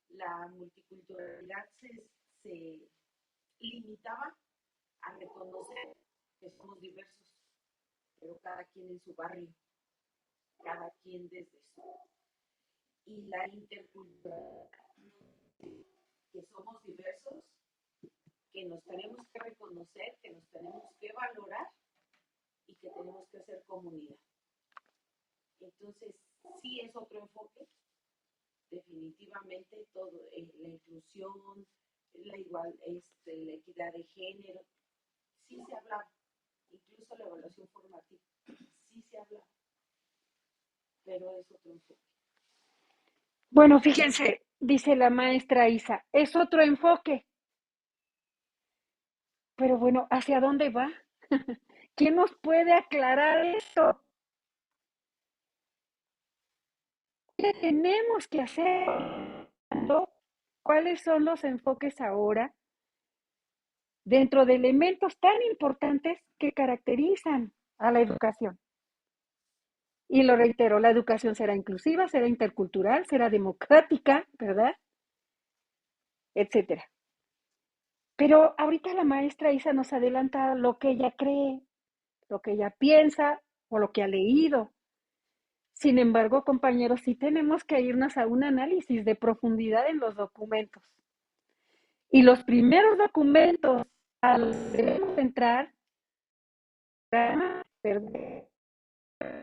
La multiculturalidad se limitaba a reconocer que somos diversos, pero cada quien en su barrio, cada quien desde su. Y la interculturalidad, que somos diversos, que nos tenemos que reconocer, que nos tenemos que valorar y que tenemos que hacer comunidad. Entonces, sí es otro enfoque, definitivamente todo, la inclusión, la equidad de género, sí se habla, incluso la evaluación formativa, sí se habla, pero es otro enfoque. Bueno, fíjense, dice la maestra Isa, es otro enfoque, pero bueno, ¿hacia dónde va? ¿Quién nos puede aclarar esto? ¿Qué tenemos que hacer? ¿Cuáles son los enfoques ahora dentro de elementos tan importantes que caracterizan a la educación? Y lo reitero, la educación será inclusiva, será intercultural, será democrática, ¿verdad? Etcétera. Pero ahorita la maestra Isa nos adelanta lo que ella cree, lo que ella piensa o lo que ha leído. Sin embargo, compañeros, sí tenemos que irnos a un análisis de profundidad en los documentos. Y los primeros documentos a los que debemos entrar,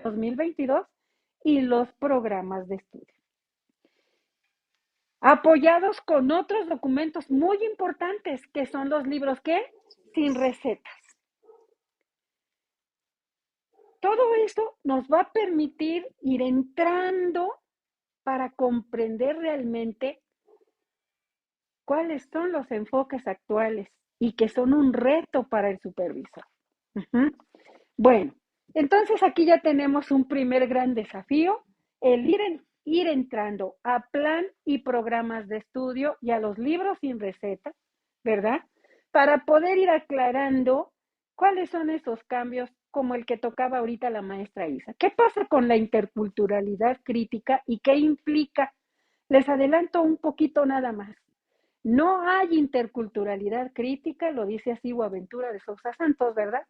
2022, y los programas de estudio. Apoyados con otros documentos muy importantes, que son los libros, ¿qué? Sin recetas. Todo eso nos va a permitir ir entrando para comprender realmente cuáles son los enfoques actuales y que son un reto para el supervisor. Bueno, entonces aquí ya tenemos un primer gran desafío, el ir entrando a plan y programas de estudio y a los libros sin receta, ¿verdad? Para poder ir aclarando cuáles son esos cambios como el que tocaba ahorita la maestra Isa. ¿Qué pasa con la interculturalidad crítica y qué implica? Les adelanto un poquito nada más. No hay interculturalidad crítica, lo dice así Boaventura de Sousa Santos, ¿verdad?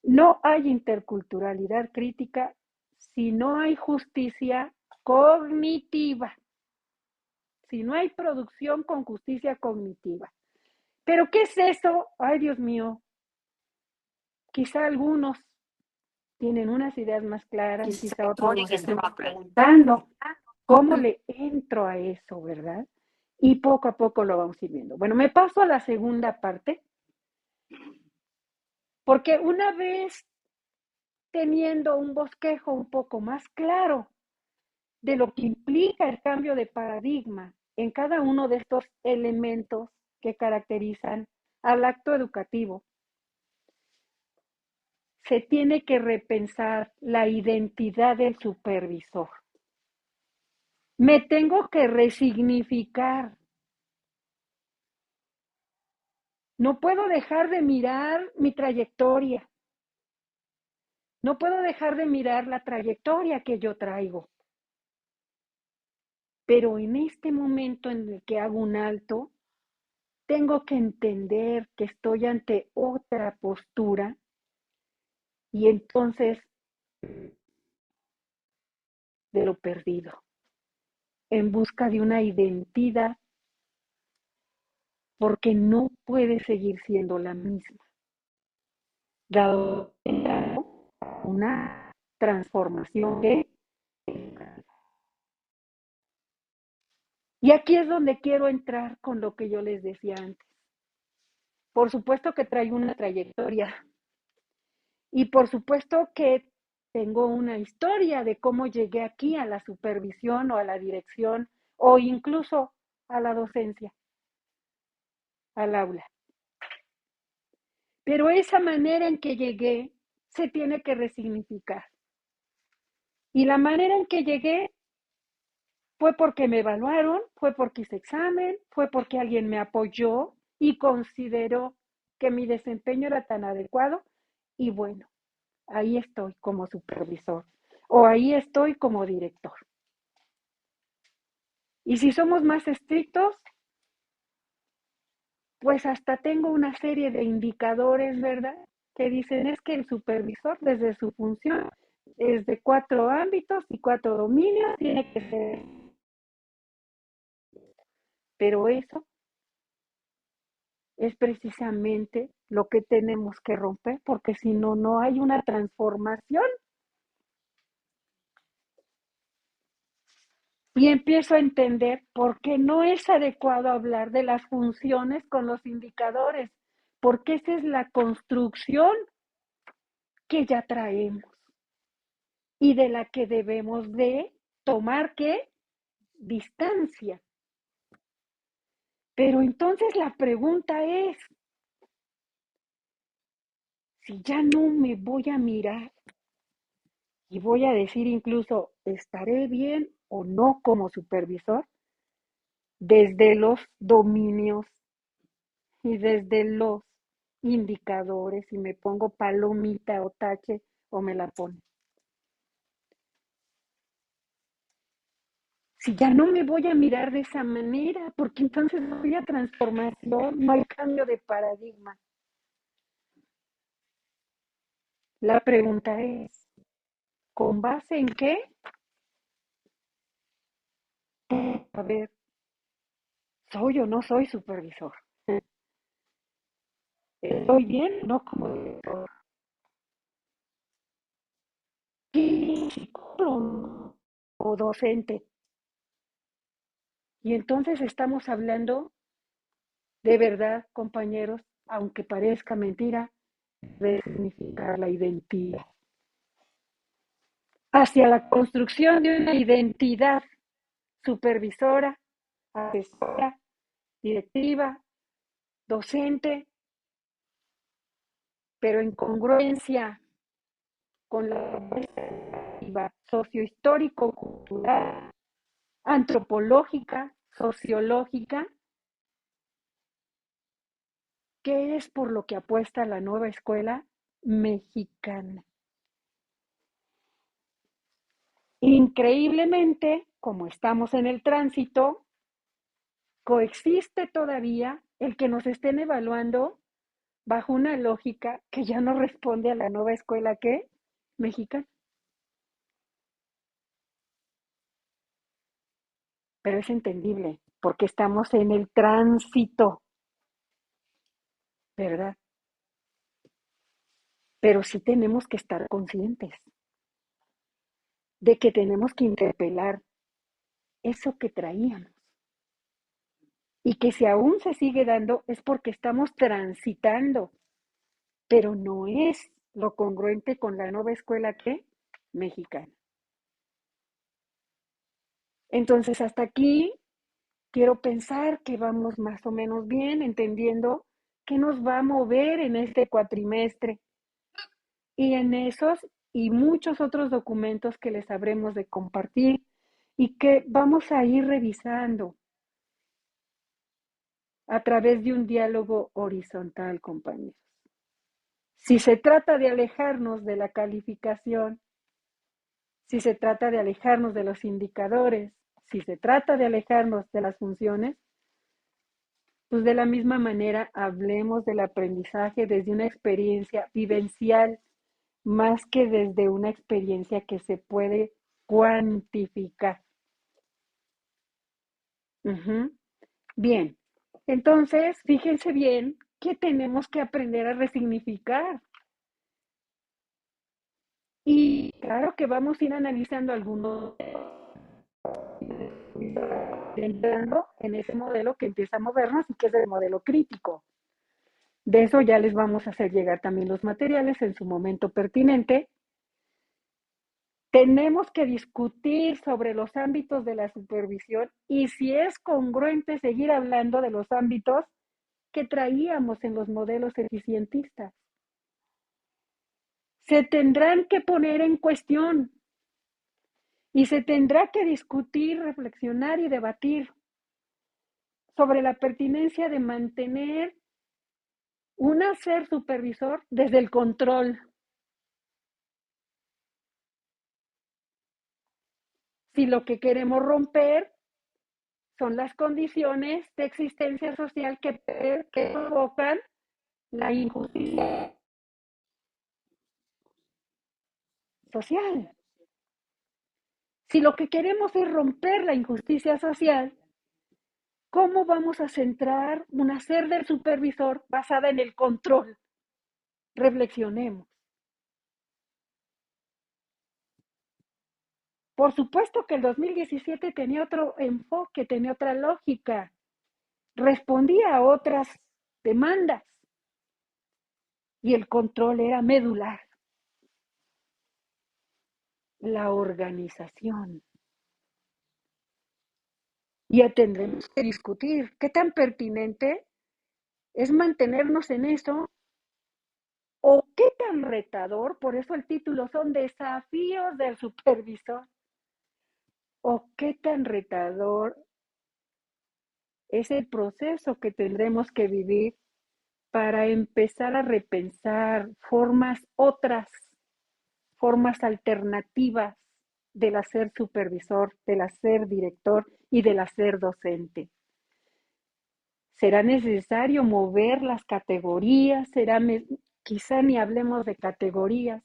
No hay interculturalidad crítica si no hay justicia cognitiva, si no hay producción con justicia cognitiva. ¿Pero qué es eso? Ay, Dios mío. Quizá algunos tienen unas ideas más claras, quizá otros nos estemos preguntando cómo le entro a eso, ¿verdad? Y poco a poco lo vamos a ir viendo. Bueno, me paso a la segunda parte, porque una vez teniendo un bosquejo un poco más claro de lo que implica el cambio de paradigma en cada uno de estos elementos que caracterizan al acto educativo, se tiene que repensar la identidad del supervisor. Me tengo que resignificar. No puedo dejar de mirar mi trayectoria. No puedo dejar de mirar la trayectoria que yo traigo. Pero en este momento en el que hago un alto, tengo que entender que estoy ante otra postura y entonces de lo perdido, en busca de una identidad, porque no puede seguir siendo la misma, dado una transformación de... Y aquí es donde quiero entrar con lo que yo les decía antes. Por supuesto que traigo una trayectoria y por supuesto que tengo una historia de cómo llegué aquí a la supervisión o a la dirección o incluso a la docencia, al aula. Pero esa manera en que llegué se tiene que resignificar. Y la manera en que llegué fue porque me evaluaron, fue porque hice examen, fue porque alguien me apoyó y consideró que mi desempeño era tan adecuado y bueno, ahí estoy como supervisor o ahí estoy como director. Y si somos más estrictos, pues hasta tengo una serie de indicadores, ¿verdad? Que dicen es que el supervisor desde su función es de 4 ámbitos y 4 dominios, tiene que ser. Pero eso es precisamente lo que tenemos que romper, porque si no, no hay una transformación. y empiezo a entender por qué no es adecuado hablar de las funciones con los indicadores, porque esa es la construcción que ya traemos y de la que debemos de tomar ¿qué? Distancia. Pero entonces la pregunta es, si ya no me voy a mirar y voy a decir incluso, ¿estaré bien o no como supervisor? Desde los dominios y desde los indicadores, y me pongo palomita o tache o me la pone. Si ya no me voy a mirar de esa manera, porque entonces no había transformación, no hay cambio de paradigma. La pregunta es, ¿con base en qué? A ver, ¿soy o no soy supervisor? ¿Estoy bien o no como director? ¿Qué psicólogo o docente? Y entonces estamos hablando de verdad, compañeros, aunque parezca mentira, de significar la identidad. Hacia la construcción de una identidad supervisora, asesora, directiva, docente, pero en congruencia con la perspectiva sociohistórico-cultural, antropológica, sociológica, que es por lo que apuesta la nueva escuela mexicana. Increíblemente, como estamos en el tránsito, coexiste todavía el que nos estén evaluando bajo una lógica que ya no responde a la nueva escuela que mexicana. Pero es entendible, porque estamos en el tránsito, ¿verdad? Pero sí tenemos que estar conscientes de que tenemos que interpelar eso que traíamos. Y que si aún se sigue dando es porque estamos transitando, pero no es lo congruente con la nueva escuela que mexicana. Entonces, hasta aquí quiero pensar que vamos más o menos bien, entendiendo qué nos va a mover en este cuatrimestre y en esos y muchos otros documentos que les habremos de compartir y que vamos a ir revisando a través de un diálogo horizontal, compañeros. Si se trata de alejarnos de la calificación, si se trata de alejarnos de los indicadores, si se trata de alejarnos de las funciones, pues de la misma manera hablemos del aprendizaje desde una experiencia vivencial, más que desde una experiencia que se puede cuantificar. Bien, entonces fíjense bien que tenemos que aprender a resignificar. Y claro que vamos a ir analizando algunos, entrando en ese modelo que empieza a movernos y que es el modelo crítico. De eso ya les vamos a hacer llegar también los materiales en su momento pertinente. Tenemos que discutir sobre los ámbitos de la supervisión y si es congruente seguir hablando de los ámbitos que traíamos en los modelos eficientistas. Se tendrán que poner en cuestión y se tendrá que discutir, reflexionar y debatir sobre la pertinencia de mantener un hacer supervisor desde el control. Si lo que queremos romper son las condiciones de existencia social que provocan la injusticia social. Si lo que queremos es romper la injusticia social, ¿cómo vamos a centrar un hacer del supervisor basada en el control? Reflexionemos. Por supuesto que el 2017 tenía otro enfoque, tenía otra lógica, respondía a otras demandas y el control era medular. La organización. Ya tendremos que discutir qué tan pertinente es mantenernos en eso o qué tan retador, por eso el título son desafíos del supervisor, o qué tan retador es el proceso que tendremos que vivir para empezar a repensar otras formas alternativas del hacer supervisor, del hacer director y del hacer docente. ¿Será necesario mover las categorías? Quizá ni hablemos de categorías.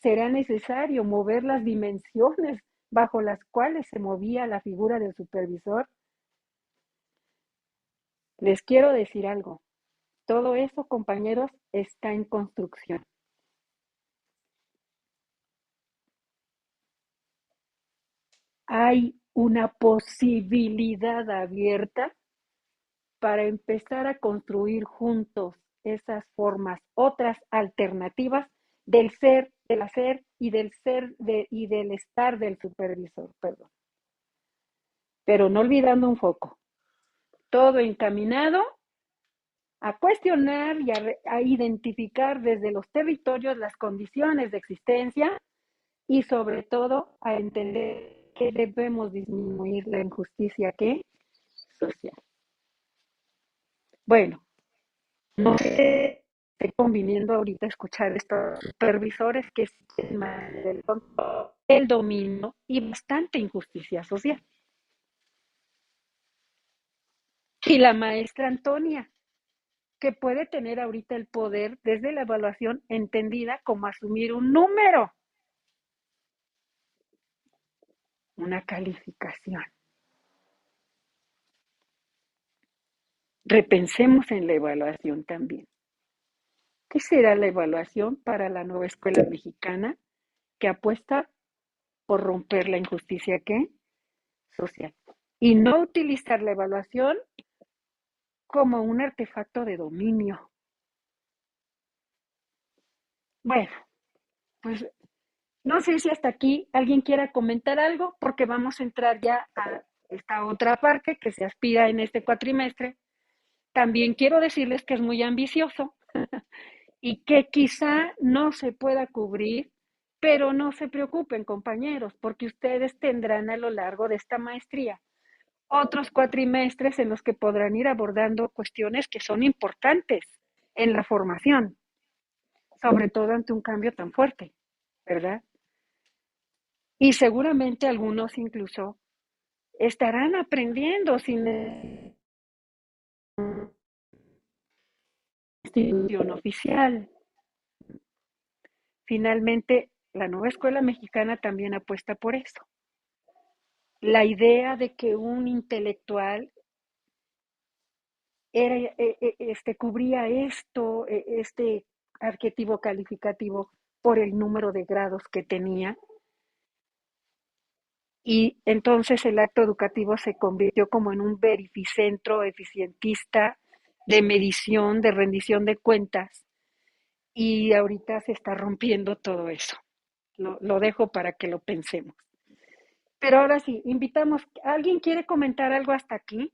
¿Será necesario mover las dimensiones bajo las cuales se movía la figura del supervisor? Les quiero decir algo. Todo eso, compañeros, está en construcción. Hay una posibilidad abierta para empezar a construir juntos esas formas, otras alternativas del ser, del hacer y del y del estar del supervisor, perdón. Pero no olvidando un foco. Todo encaminado a cuestionar y a identificar desde los territorios las condiciones de existencia y sobre todo a entender que debemos disminuir la injusticia social. Bueno, no sé, estoy conviniendo ahorita escuchar estos supervisores que es más el dominio y bastante injusticia social. Y la maestra Antonia, que puede tener ahorita el poder desde la evaluación entendida como asumir un número, una calificación. Repensemos en la evaluación también. ¿Qué será la evaluación para la nueva escuela mexicana que apuesta por romper la injusticia social? Y no utilizar la evaluación como un artefacto de dominio. Bueno, pues no sé si hasta aquí alguien quiera comentar algo, porque vamos a entrar ya a esta otra parte que se aspira en este cuatrimestre. También quiero decirles que es muy ambicioso y que quizá no se pueda cubrir, pero no se preocupen, compañeros, porque ustedes tendrán a lo largo de esta maestría otros cuatrimestres en los que podrán ir abordando cuestiones que son importantes en la formación, sobre todo ante un cambio tan fuerte, ¿verdad? Y seguramente algunos incluso estarán aprendiendo sin institución oficial. Finalmente, la nueva escuela mexicana también apuesta por eso. La idea de que un intelectual cubría este adjetivo calificativo por el número de grados que tenía, y entonces el acto educativo se convirtió como en un verificentro eficientista de medición, de rendición de cuentas, y ahorita se está rompiendo todo eso. Lo dejo para que lo pensemos. Pero ahora sí, invitamos, ¿alguien quiere comentar algo hasta aquí?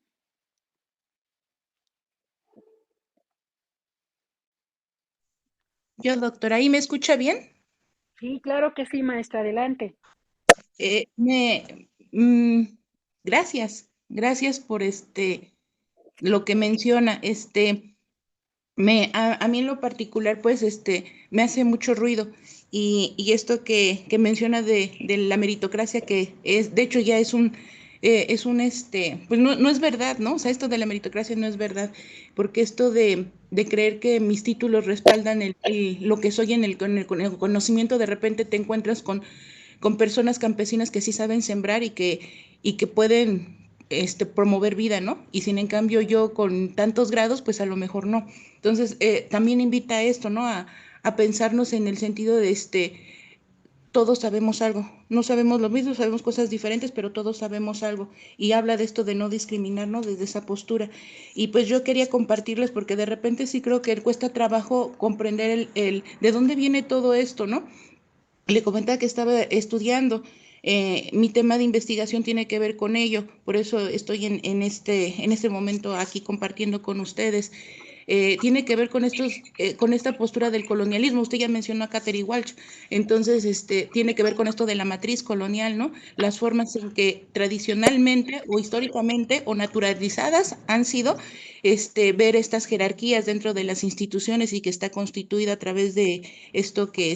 Yo, doctora, ¿ahí me escucha bien? Sí, claro que sí, maestra, adelante. Gracias, gracias por lo que menciona. A mí en lo particular, pues, me hace mucho ruido. Y esto que menciona de la meritocracia, que de hecho ya pues no es verdad, ¿no? O sea, esto de la meritocracia no es verdad, porque esto de creer que mis títulos respaldan lo que soy con el conocimiento, de repente te encuentras con personas campesinas que sí saben sembrar y que pueden promover vida, ¿no? Y sin en cambio yo con tantos grados, pues a lo mejor no. Entonces, también invita a esto, ¿no? A pensarnos en el sentido de todos sabemos algo, no sabemos lo mismo, sabemos cosas diferentes, pero todos sabemos algo. Y habla de esto de no discriminarnos desde esa postura. Y pues yo quería compartirles porque de repente sí creo que cuesta trabajo comprender de dónde viene todo esto, ¿no? Le comentaba que estaba estudiando. Mi tema de investigación tiene que ver con ello, por eso estoy en este momento aquí compartiendo con ustedes. Tiene que ver con esta postura del colonialismo. Usted ya mencionó a Catherine Walsh, entonces tiene que ver con esto de la matriz colonial, ¿no? Las formas en que tradicionalmente o históricamente o naturalizadas han sido ver estas jerarquías dentro de las instituciones y que está constituida a través de esto que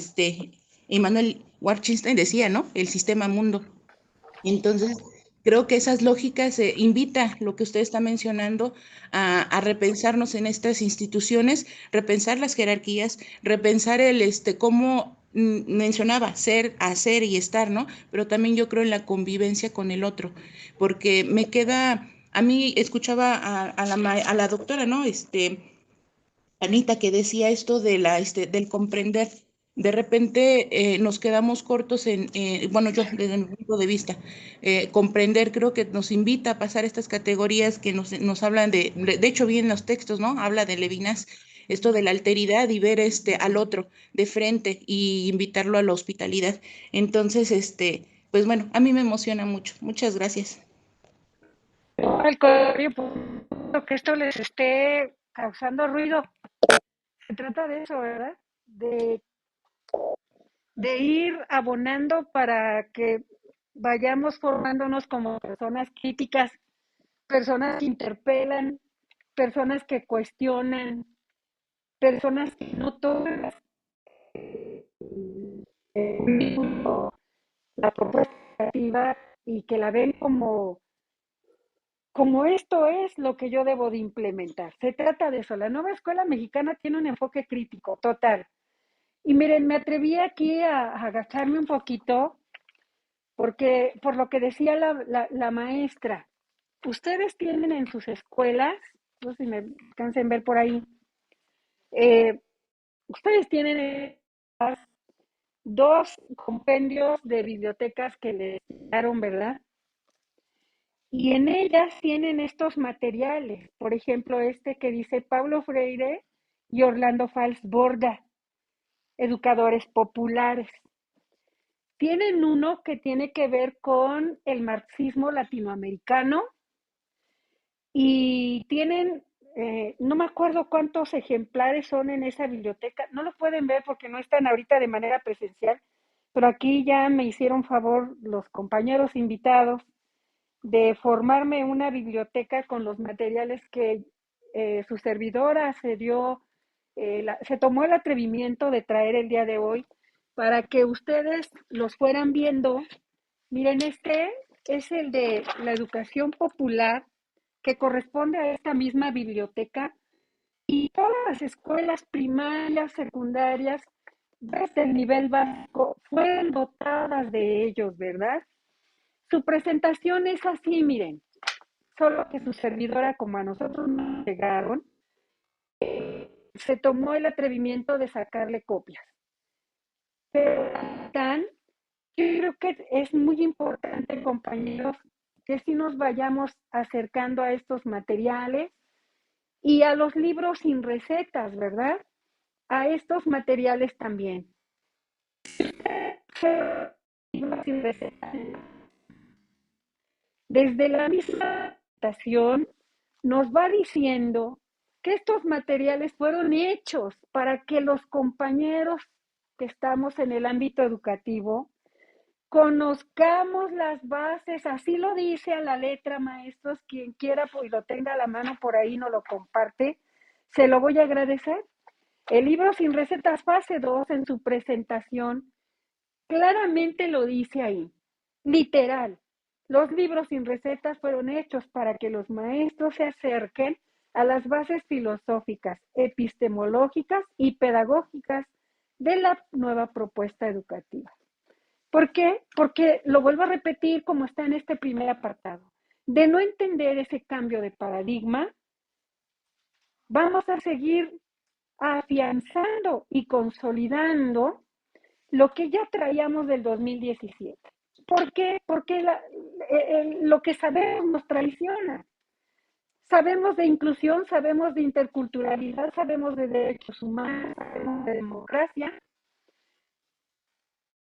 Immanuel Warchinstein decía, ¿no? El sistema mundo. Entonces, creo que esas lógicas invita lo que usted está mencionando a repensarnos en estas instituciones, repensar las jerarquías, repensar cómo mencionaba ser, hacer y estar, ¿no? Pero también yo creo en la convivencia con el otro, porque a mí escuchaba a la doctora, ¿no? Anita, que decía esto del comprender. De repente nos quedamos cortos bueno, yo desde mi punto de vista, comprender creo que nos invita a pasar estas categorías que nos hablan de hecho vi en los textos, ¿no? Habla de Levinas, esto de la alteridad y ver al otro de frente y invitarlo a la hospitalidad. Entonces, pues bueno, a mí me emociona mucho. Muchas gracias. Al contrario, que esto les esté causando ruido. Se trata de eso, ¿verdad? De ir abonando para que vayamos formándonos como personas críticas, personas que interpelan, personas que cuestionan, personas que no toman la propuesta educativa y que la ven como esto es lo que yo debo de implementar. Se trata de eso. La nueva escuela mexicana tiene un enfoque crítico total. Y miren, me atreví aquí a agacharme un poquito porque por lo que decía la maestra, ustedes tienen en sus escuelas, no sé si me alcancen a ver por ahí, ustedes tienen dos compendios de bibliotecas que les dieron, ¿verdad? Y en ellas tienen estos materiales, por ejemplo, este que dice Paulo Freire y Orlando Fals Borda, educadores populares. Tienen uno que tiene que ver con el marxismo latinoamericano y tienen, no me acuerdo cuántos ejemplares son en esa biblioteca, no lo pueden ver porque no están ahorita de manera presencial, pero aquí ya me hicieron favor los compañeros invitados de formarme una biblioteca con los materiales que su servidora se tomó el atrevimiento de traer el día de hoy para que ustedes los fueran viendo. Miren, este es el de la educación popular que corresponde a esta misma biblioteca y todas las escuelas primarias, secundarias, desde el nivel básico, fueron dotadas de ellos, ¿verdad? Su presentación es así, miren, solo que su servidora, como a nosotros nos llegaron, se tomó el atrevimiento de sacarle copias. Pero yo creo que es muy importante, compañeros, que si nos vayamos acercando a estos materiales y a los libros sin recetas, ¿verdad? A estos materiales también. Libros sin recetas. Desde la misma presentación nos va diciendo que estos materiales fueron hechos para que los compañeros que estamos en el ámbito educativo conozcamos las bases, así lo dice a la letra, maestros, quien quiera y lo tenga a la mano por ahí, no lo comparte, se lo voy a agradecer. El libro Sin Recetas fase 2 en su presentación claramente lo dice ahí, literal. Los libros sin recetas fueron hechos para que los maestros se acerquen a las bases filosóficas, epistemológicas y pedagógicas de la nueva propuesta educativa. ¿Por qué? Porque lo vuelvo a repetir como está en este primer apartado. De no entender ese cambio de paradigma, vamos a seguir afianzando y consolidando lo que ya traíamos del 2017. ¿Por qué? Porque lo que sabemos nos traiciona. Sabemos de inclusión, sabemos de interculturalidad, sabemos de derechos humanos, sabemos de democracia.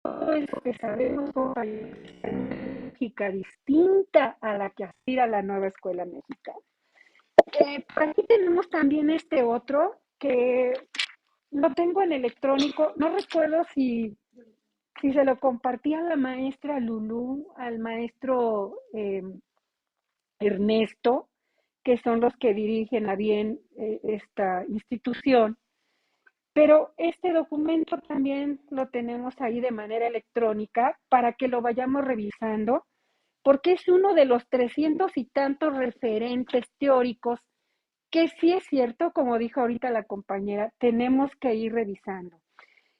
Todo eso que sabemos es una lógica distinta a la que aspira la nueva escuela mexicana. Por aquí tenemos también este otro que lo tengo en electrónico. No recuerdo si se lo compartía a la maestra Lulú, al maestro Ernesto, que son los que dirigen a bien esta institución. Pero este documento también lo tenemos ahí de manera electrónica para que lo vayamos revisando, porque es uno de los 300 y tantos referentes teóricos que sí es cierto, como dijo ahorita la compañera, tenemos que ir revisando.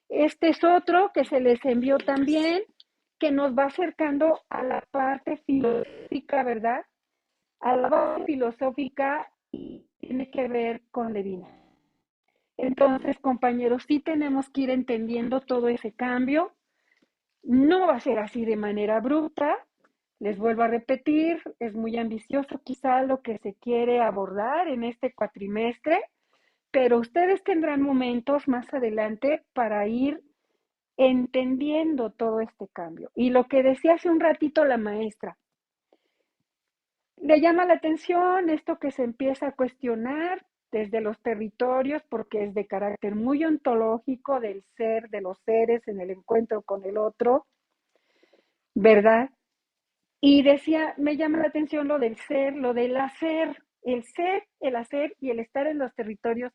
Este es otro que se les envió también, que nos va acercando a la parte filosófica, ¿verdad? A la base filosófica y tiene que ver con Levinas. Entonces, compañeros, sí tenemos que ir entendiendo todo ese cambio. No va a ser así de manera bruta. Les vuelvo a repetir, es muy ambicioso quizá lo que se quiere abordar en este cuatrimestre, pero ustedes tendrán momentos más adelante para ir entendiendo todo este cambio. Y lo que decía hace un ratito la maestra, le llama la atención esto que se empieza a cuestionar desde los territorios porque es de carácter muy ontológico del ser, de los seres en el encuentro con el otro, ¿verdad? Y decía, me llama la atención lo del ser, lo del hacer, el ser, el hacer y el estar en los territorios,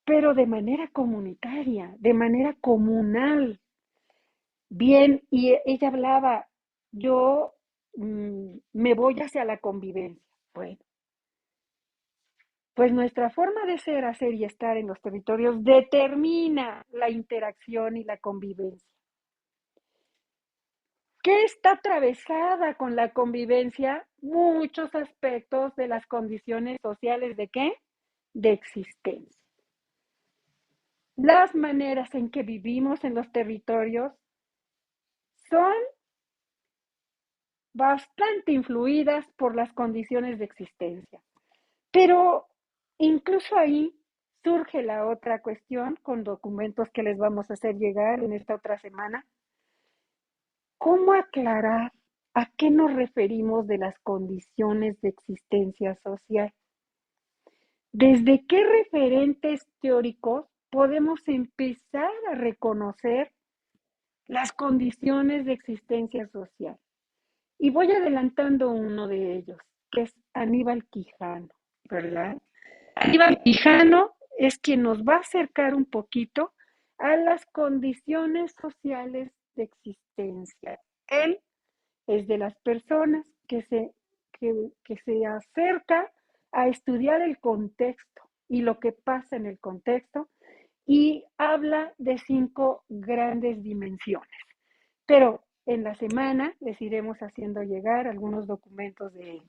pero de manera comunitaria, de manera comunal. Bien, y ella hablaba, yo me voy hacia la convivencia. Bueno, pues nuestra forma de ser, hacer y estar en los territorios determina la interacción y la convivencia. ¿Qué está atravesada con la convivencia? Muchos aspectos de las condiciones sociales de ¿qué? De existencia. Las maneras en que vivimos en los territorios son bastante influidas por las condiciones de existencia. Pero incluso ahí surge la otra cuestión con documentos que les vamos a hacer llegar en esta otra semana. ¿Cómo aclarar a qué nos referimos de las condiciones de existencia social? ¿Desde qué referentes teóricos podemos empezar a reconocer las condiciones de existencia social? Y voy adelantando uno de ellos, que es Aníbal Quijano, ¿verdad? Aníbal Quijano es quien nos va a acercar un poquito a las condiciones sociales de existencia. Él es de las personas que se acerca a estudiar el contexto y lo que pasa en el contexto y habla de 5 grandes dimensiones. Pero en la semana les iremos haciendo llegar algunos documentos de él.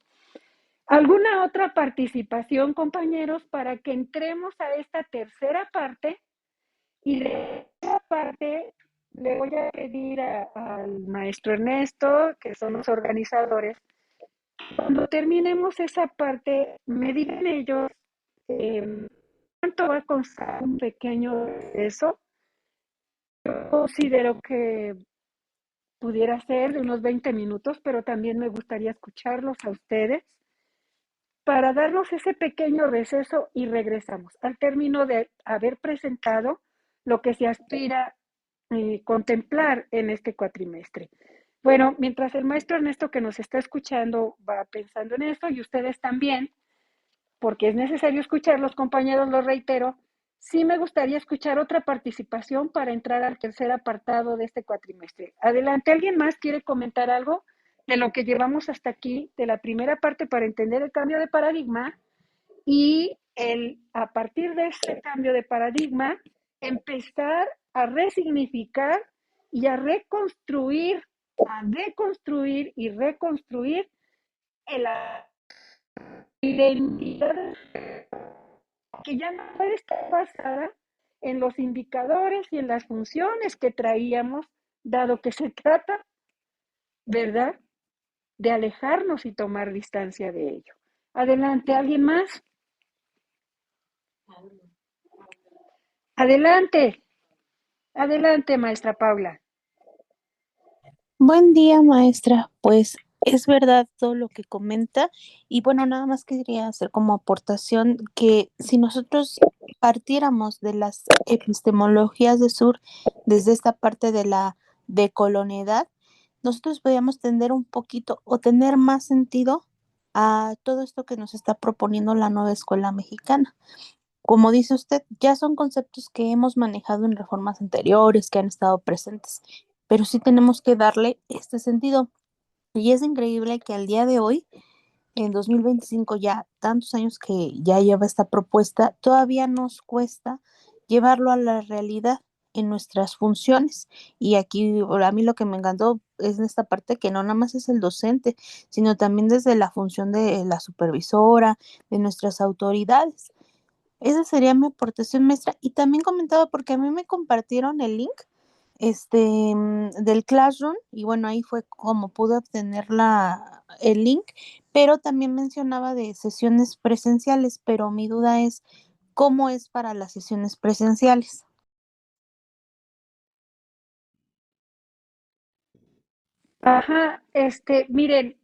¿Alguna otra participación, compañeros, para que entremos a esta tercera parte? Y de esta parte le voy a pedir al maestro Ernesto, que son los organizadores, cuando terminemos esa parte, me digan ellos cuánto va a costar un pequeño eso. Yo considero que pudiera ser de unos 20 minutos, pero también me gustaría escucharlos a ustedes para darnos ese pequeño receso y regresamos al término de haber presentado lo que se aspira contemplar en este cuatrimestre. Bueno, mientras el maestro Ernesto que nos está escuchando va pensando en esto y ustedes también, porque es necesario escucharlos, compañeros, lo reitero, sí me gustaría escuchar otra participación para entrar al tercer apartado de este cuatrimestre. Adelante, ¿alguien más quiere comentar algo de lo que llevamos hasta aquí, de la primera parte para entender el cambio de paradigma y a partir de ese cambio de paradigma, empezar a resignificar y a reconstruir, a deconstruir y reconstruir la identidad que ya no puede estar basada en los indicadores y en las funciones que traíamos, dado que se trata, ¿verdad?, de alejarnos y tomar distancia de ello. Adelante, ¿alguien más? Adelante, adelante, maestra Paula. Buen día, maestra. Pues es verdad todo lo que comenta y bueno, nada más quería hacer como aportación que si nosotros partiéramos de las epistemologías de Sur desde esta parte de la decolonialidad, nosotros podríamos tener un poquito o tener más sentido a todo esto que nos está proponiendo la nueva escuela mexicana. Como dice usted, ya son conceptos que hemos manejado en reformas anteriores, que han estado presentes, pero sí tenemos que darle este sentido. Y es increíble que al día de hoy, en 2025, ya tantos años que ya lleva esta propuesta, todavía nos cuesta llevarlo a la realidad en nuestras funciones. Y aquí a mí lo que me encantó es en esta parte que no nada más es el docente, sino también desde la función de la supervisora, de nuestras autoridades. Esa sería mi aportación, maestra. Y también comentaba, porque a mí me compartieron el link del Classroom, y bueno, ahí fue como pude obtener el link, pero también mencionaba de sesiones presenciales, pero mi duda es, ¿cómo es para las sesiones presenciales? Ajá, miren,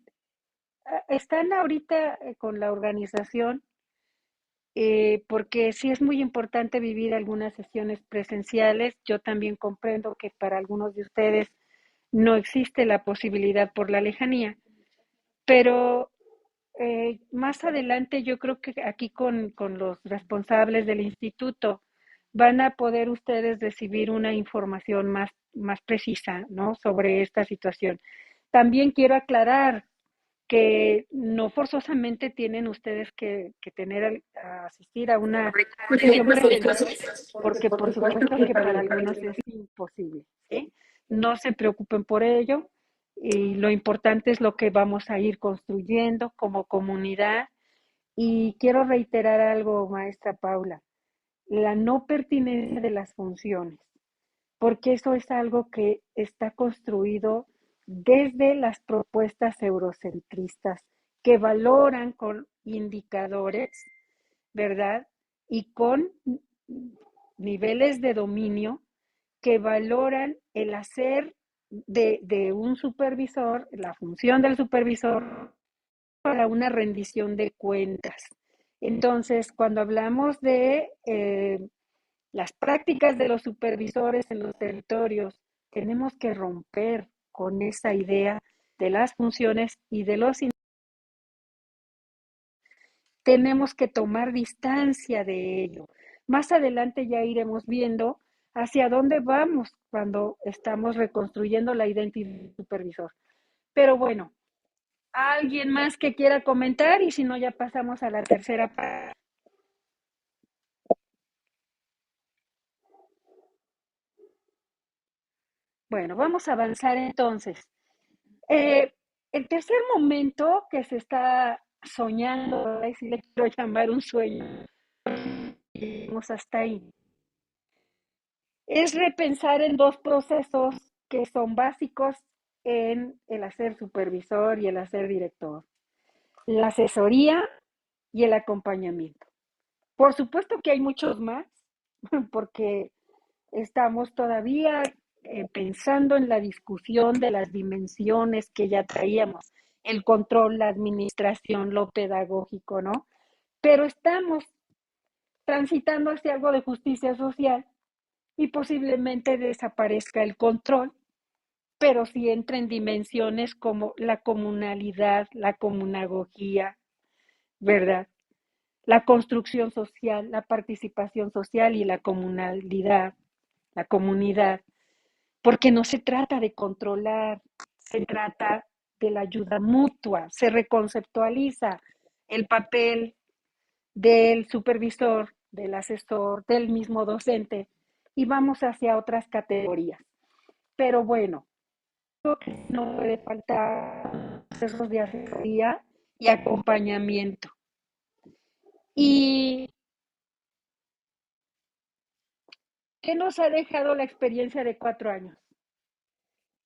están ahorita con la organización porque sí es muy importante vivir algunas sesiones presenciales. Yo también comprendo que para algunos de ustedes no existe la posibilidad por la lejanía, pero más adelante yo creo que aquí con los responsables del instituto van a poder ustedes recibir una información más precisa, ¿no?, sobre esta situación. También quiero aclarar que no forzosamente tienen ustedes que asistir a una sesión presencial, porque por supuesto que para algunos es imposible, ¿sí? No se preocupen por ello, y lo importante es lo que vamos a ir construyendo como comunidad. Y quiero reiterar algo, maestra Paula, la no pertinencia de las funciones, porque eso es algo que está construido desde las propuestas eurocentristas que valoran con indicadores, ¿verdad? Y con niveles de dominio que valoran el hacer de un supervisor, la función del supervisor para una rendición de cuentas. Entonces, cuando hablamos de las prácticas de los supervisores en los territorios, tenemos que romper con esa idea de las funciones y de los... Tenemos que tomar distancia de ello. Más adelante ya iremos viendo hacia dónde vamos cuando estamos reconstruyendo la identidad del supervisor. Pero bueno, ¿alguien más que quiera comentar? Y si no, ya pasamos a la tercera parte. Bueno, vamos a avanzar entonces. El tercer momento que se está soñando, si le quiero llamar un sueño, vamos hasta ahí, es repensar en dos procesos que son básicos en el hacer supervisor y el hacer director: la asesoría y el acompañamiento. Por supuesto que hay muchos más, porque estamos todavía pensando en la discusión de las dimensiones que ya traíamos, el control, la administración, lo pedagógico, ¿no? Pero estamos transitando hacia algo de justicia social y posiblemente desaparezca el control, pero sí entra en dimensiones como la comunalidad, la comunagogía, ¿verdad? La construcción social, la participación social y la comunalidad, la comunidad, porque no se trata de controlar, se trata de la ayuda mutua, se reconceptualiza el papel del supervisor, del asesor, del mismo docente, y vamos hacia otras categorías. Pero bueno, no puede faltar procesos de asesoría y acompañamiento. Y ¿Qué nos ha dejado la experiencia de 4 años?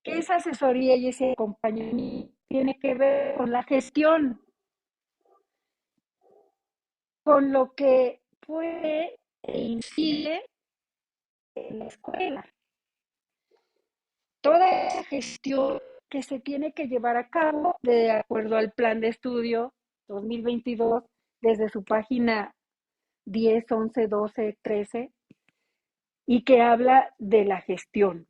Que esa asesoría y ese acompañamiento tiene que ver con la gestión, con lo que puede e incide en la escuela. Toda esa gestión que se tiene que llevar a cabo de acuerdo al plan de estudio 2022 desde su página 10, 11, 12, 13 y que habla de la gestión.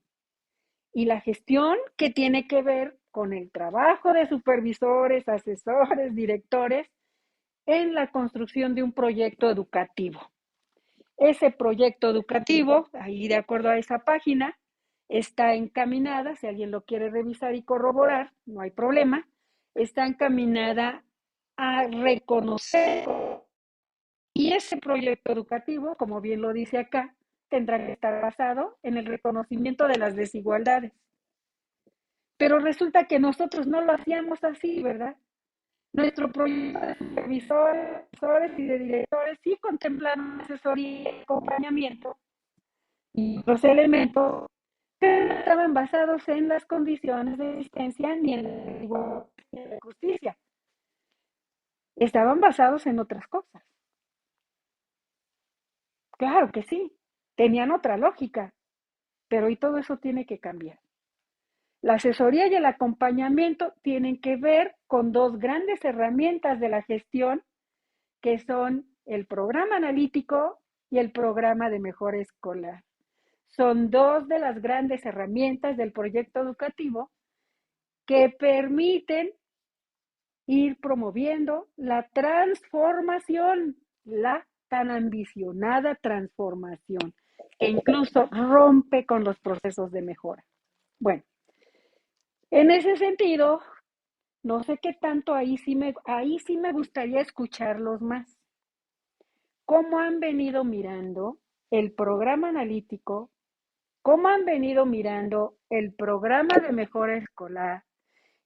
Y la gestión que tiene que ver con el trabajo de supervisores, asesores, directores en la construcción de un proyecto educativo. Ese proyecto educativo, ahí de acuerdo a esa página, está encaminada, si alguien lo quiere revisar y corroborar, no hay problema, está encaminada a reconocer. Y ese proyecto educativo, como bien lo dice acá, tendrá que estar basado en el reconocimiento de las desigualdades. Pero resulta que nosotros no lo hacíamos así, ¿verdad? Nuestro proyecto de supervisores y de directores sí contemplaron asesoría y acompañamiento y otros elementos, pero no estaban basados en las condiciones de existencia ni en la igualdad ni en la justicia. Estaban basados en otras cosas. Claro que sí, tenían otra lógica, pero hoy todo eso tiene que cambiar. La asesoría y el acompañamiento tienen que ver con dos grandes herramientas de la gestión, que son el programa analítico y el programa de mejora escolar. Son dos de las grandes herramientas del proyecto educativo que permiten ir promoviendo la transformación, la tan ambicionada transformación, que incluso rompe con los procesos de mejora. Bueno, en ese sentido, no sé qué tanto ahí sí me gustaría escucharlos más. ¿Cómo han venido mirando el programa analítico? ¿Cómo han venido mirando el programa de mejora escolar?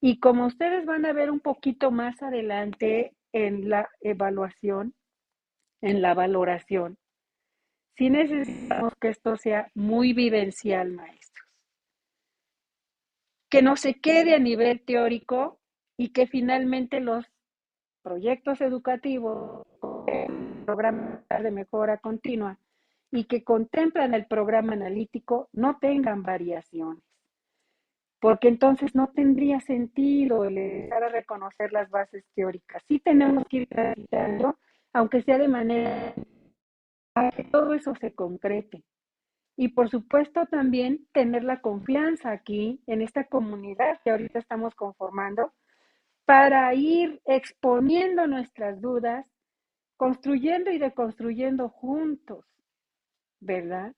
Y como ustedes van a ver un poquito más adelante en la evaluación, en la valoración, sí necesitamos que esto sea muy vivencial, maestros. Que no se quede a nivel teórico y que finalmente los proyectos educativos, programas de mejora continua y que contemplan el programa analítico no tengan variaciones, porque entonces no tendría sentido el empezar a reconocer las bases teóricas. Sí tenemos que ir transitando, aunque sea de manera a que todo eso se concrete. Y por supuesto también tener la confianza aquí en esta comunidad que ahorita estamos conformando para ir exponiendo nuestras dudas, construyendo y deconstruyendo juntos, ¿verdad?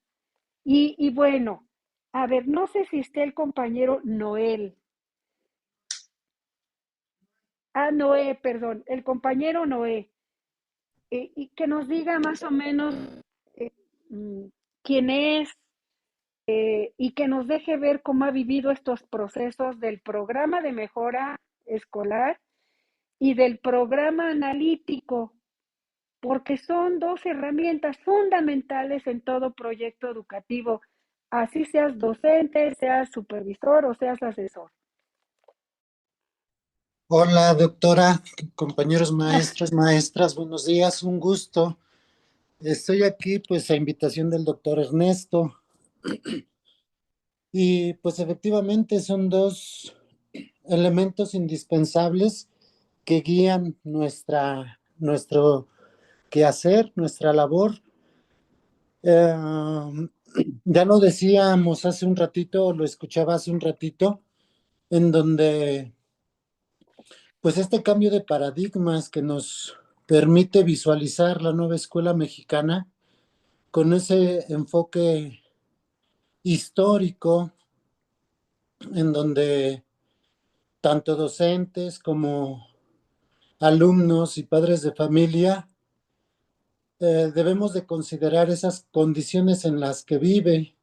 Y bueno, a ver, no sé si esté el compañero Noé, perdón, el compañero Noé, y que nos diga más o menos eh, mm, quién es, y que nos deje ver cómo ha vivido estos procesos del programa de mejora escolar y del programa analítico, porque son dos herramientas fundamentales en todo proyecto educativo, así seas docente, seas supervisor o seas asesor. Hola, doctora, compañeros maestros, maestras, buenos días, un gusto. Estoy aquí pues a invitación del doctor Ernesto y pues efectivamente son dos elementos indispensables que guían nuestro quehacer, nuestra labor. Ya lo decíamos hace un ratito, lo escuchaba hace un ratito, en donde pues este cambio de paradigmas que nos permite visualizar la nueva escuela mexicana con ese enfoque histórico en donde tanto docentes como alumnos y padres de familia debemos de considerar esas condiciones en las que vive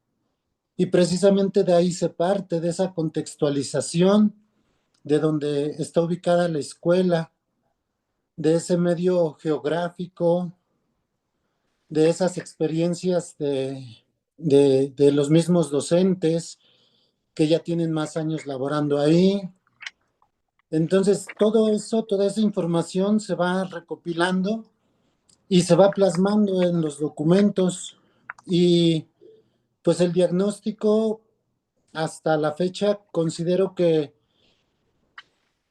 y precisamente de ahí se parte, de esa contextualización de donde está ubicada la escuela, de ese medio geográfico, de esas experiencias de de los mismos docentes que ya tienen más años laborando ahí. Entonces, todo eso, toda esa información se va recopilando y se va plasmando en los documentos. Y pues el diagnóstico, hasta la fecha, considero que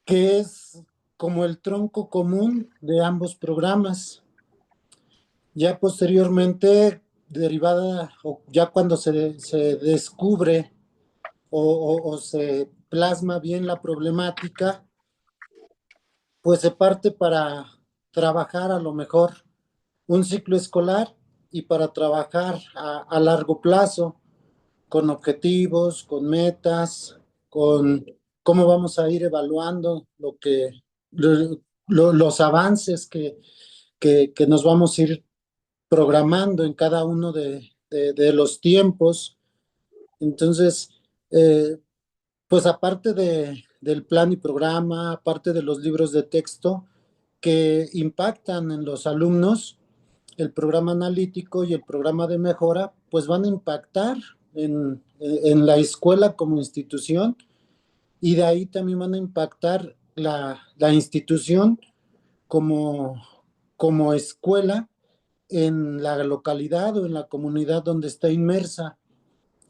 es como el tronco común de ambos programas. Ya posteriormente, derivada, o ya cuando se descubre o se plasma bien la problemática, pues se parte para trabajar a lo mejor un ciclo escolar y para trabajar a largo plazo, con objetivos, con metas, con cómo vamos a ir evaluando los avances que nos vamos a ir programando en cada uno de los tiempos. Entonces, pues aparte del plan y programa, aparte de los libros de texto que impactan en los alumnos, el programa analítico y el programa de mejora, pues van a impactar en la escuela como institución, y de ahí también van a impactar la institución como, como escuela en la localidad o en la comunidad donde está inmersa.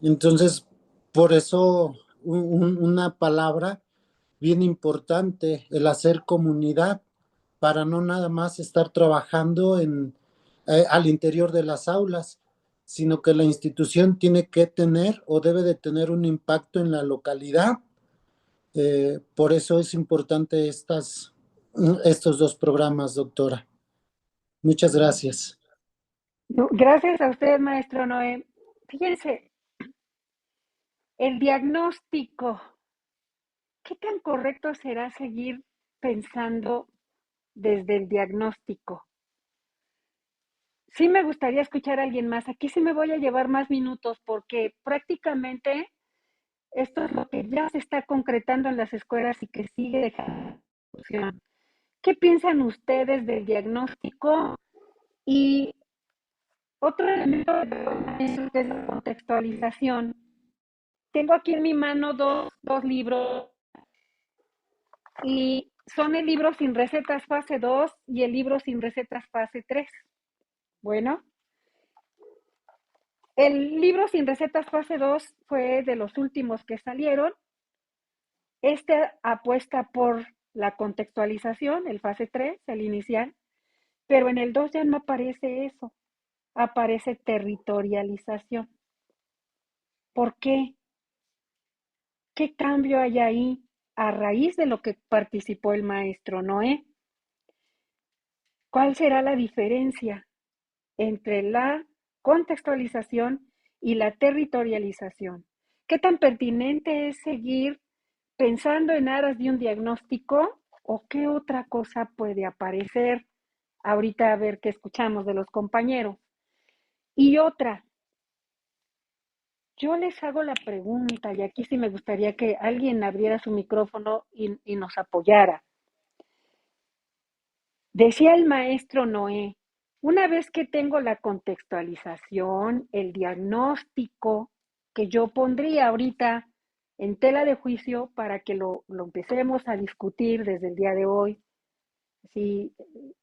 Entonces, por eso una palabra bien importante, el hacer comunidad, para no nada más estar trabajando al interior de las aulas, sino que la institución tiene que tener o debe de tener un impacto en la localidad. Por eso es importante estos dos programas, doctora. Muchas gracias. No, gracias a usted, maestro Noé. Fíjense, el diagnóstico, ¿qué tan correcto será seguir pensando desde el diagnóstico? Sí me gustaría escuchar a alguien más. Aquí sí me voy a llevar más minutos porque prácticamente esto es lo que ya se está concretando en las escuelas y que sigue dejando discusión. ¿Qué piensan ustedes del diagnóstico? Y otro elemento que es la contextualización. Tengo aquí en mi mano dos libros y son el libro sin recetas fase 2 y el libro sin recetas fase 3. Bueno, el libro sin recetas fase 2 fue de los últimos que salieron. Este apuesta por la contextualización, el fase 3, el inicial, pero en el 2 ya no aparece eso, aparece territorialización. ¿Por qué? ¿Qué cambio hay ahí a raíz de lo que participó el maestro Noé? ¿Cuál será la diferencia entre la contextualización y la territorialización? ¿Qué tan pertinente es seguir pensando en aras de un diagnóstico o qué otra cosa puede aparecer? Ahorita a ver qué escuchamos de los compañeros. Y otra, yo les hago la pregunta, y aquí sí me gustaría que alguien abriera su micrófono y nos apoyara. Decía el maestro Noé, una vez que tengo la contextualización, el diagnóstico que yo pondría ahorita en tela de juicio para que lo empecemos a discutir desde el día de hoy, así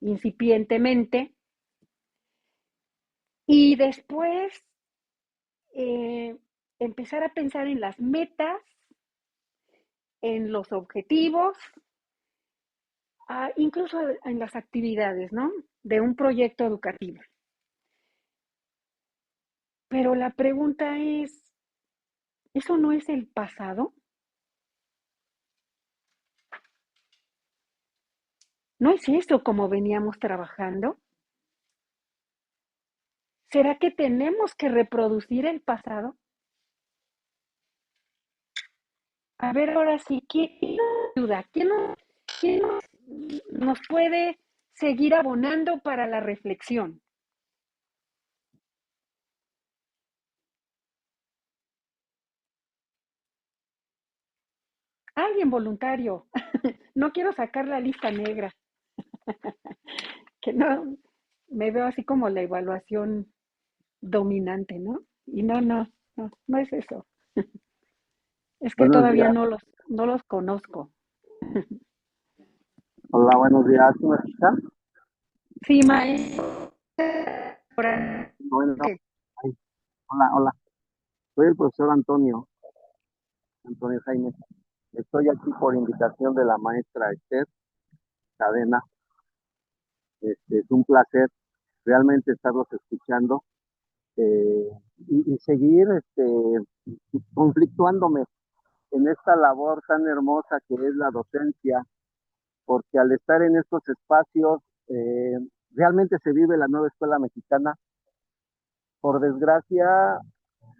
incipientemente, y después empezar a pensar en las metas, en los objetivos, incluso en las actividades, ¿no? De un proyecto educativo. Pero la pregunta es, ¿eso no es el pasado? ¿No es eso como veníamos trabajando? ¿Será que tenemos que reproducir el pasado? A ver, ahora sí, ¿quién nos ayuda? ¿Quién nos puede seguir abonando para la reflexión? Alguien voluntario. No quiero sacar la lista negra. Que no, me veo así como la evaluación dominante, ¿no? Y no es eso. Es que Buenos todavía días. no los conozco. Hola, buenos días. ¿Me escuchan? Sí, maestro. Bueno, ay, hola. Soy el profesor Antonio Jaime. Estoy aquí por invitación de la maestra Esther Cadena. Es un placer realmente estarlos escuchando eh, y seguir conflictuándome en esta labor tan hermosa que es la docencia, porque al estar en estos espacios eh, realmente se vive la nueva escuela mexicana. Por desgracia,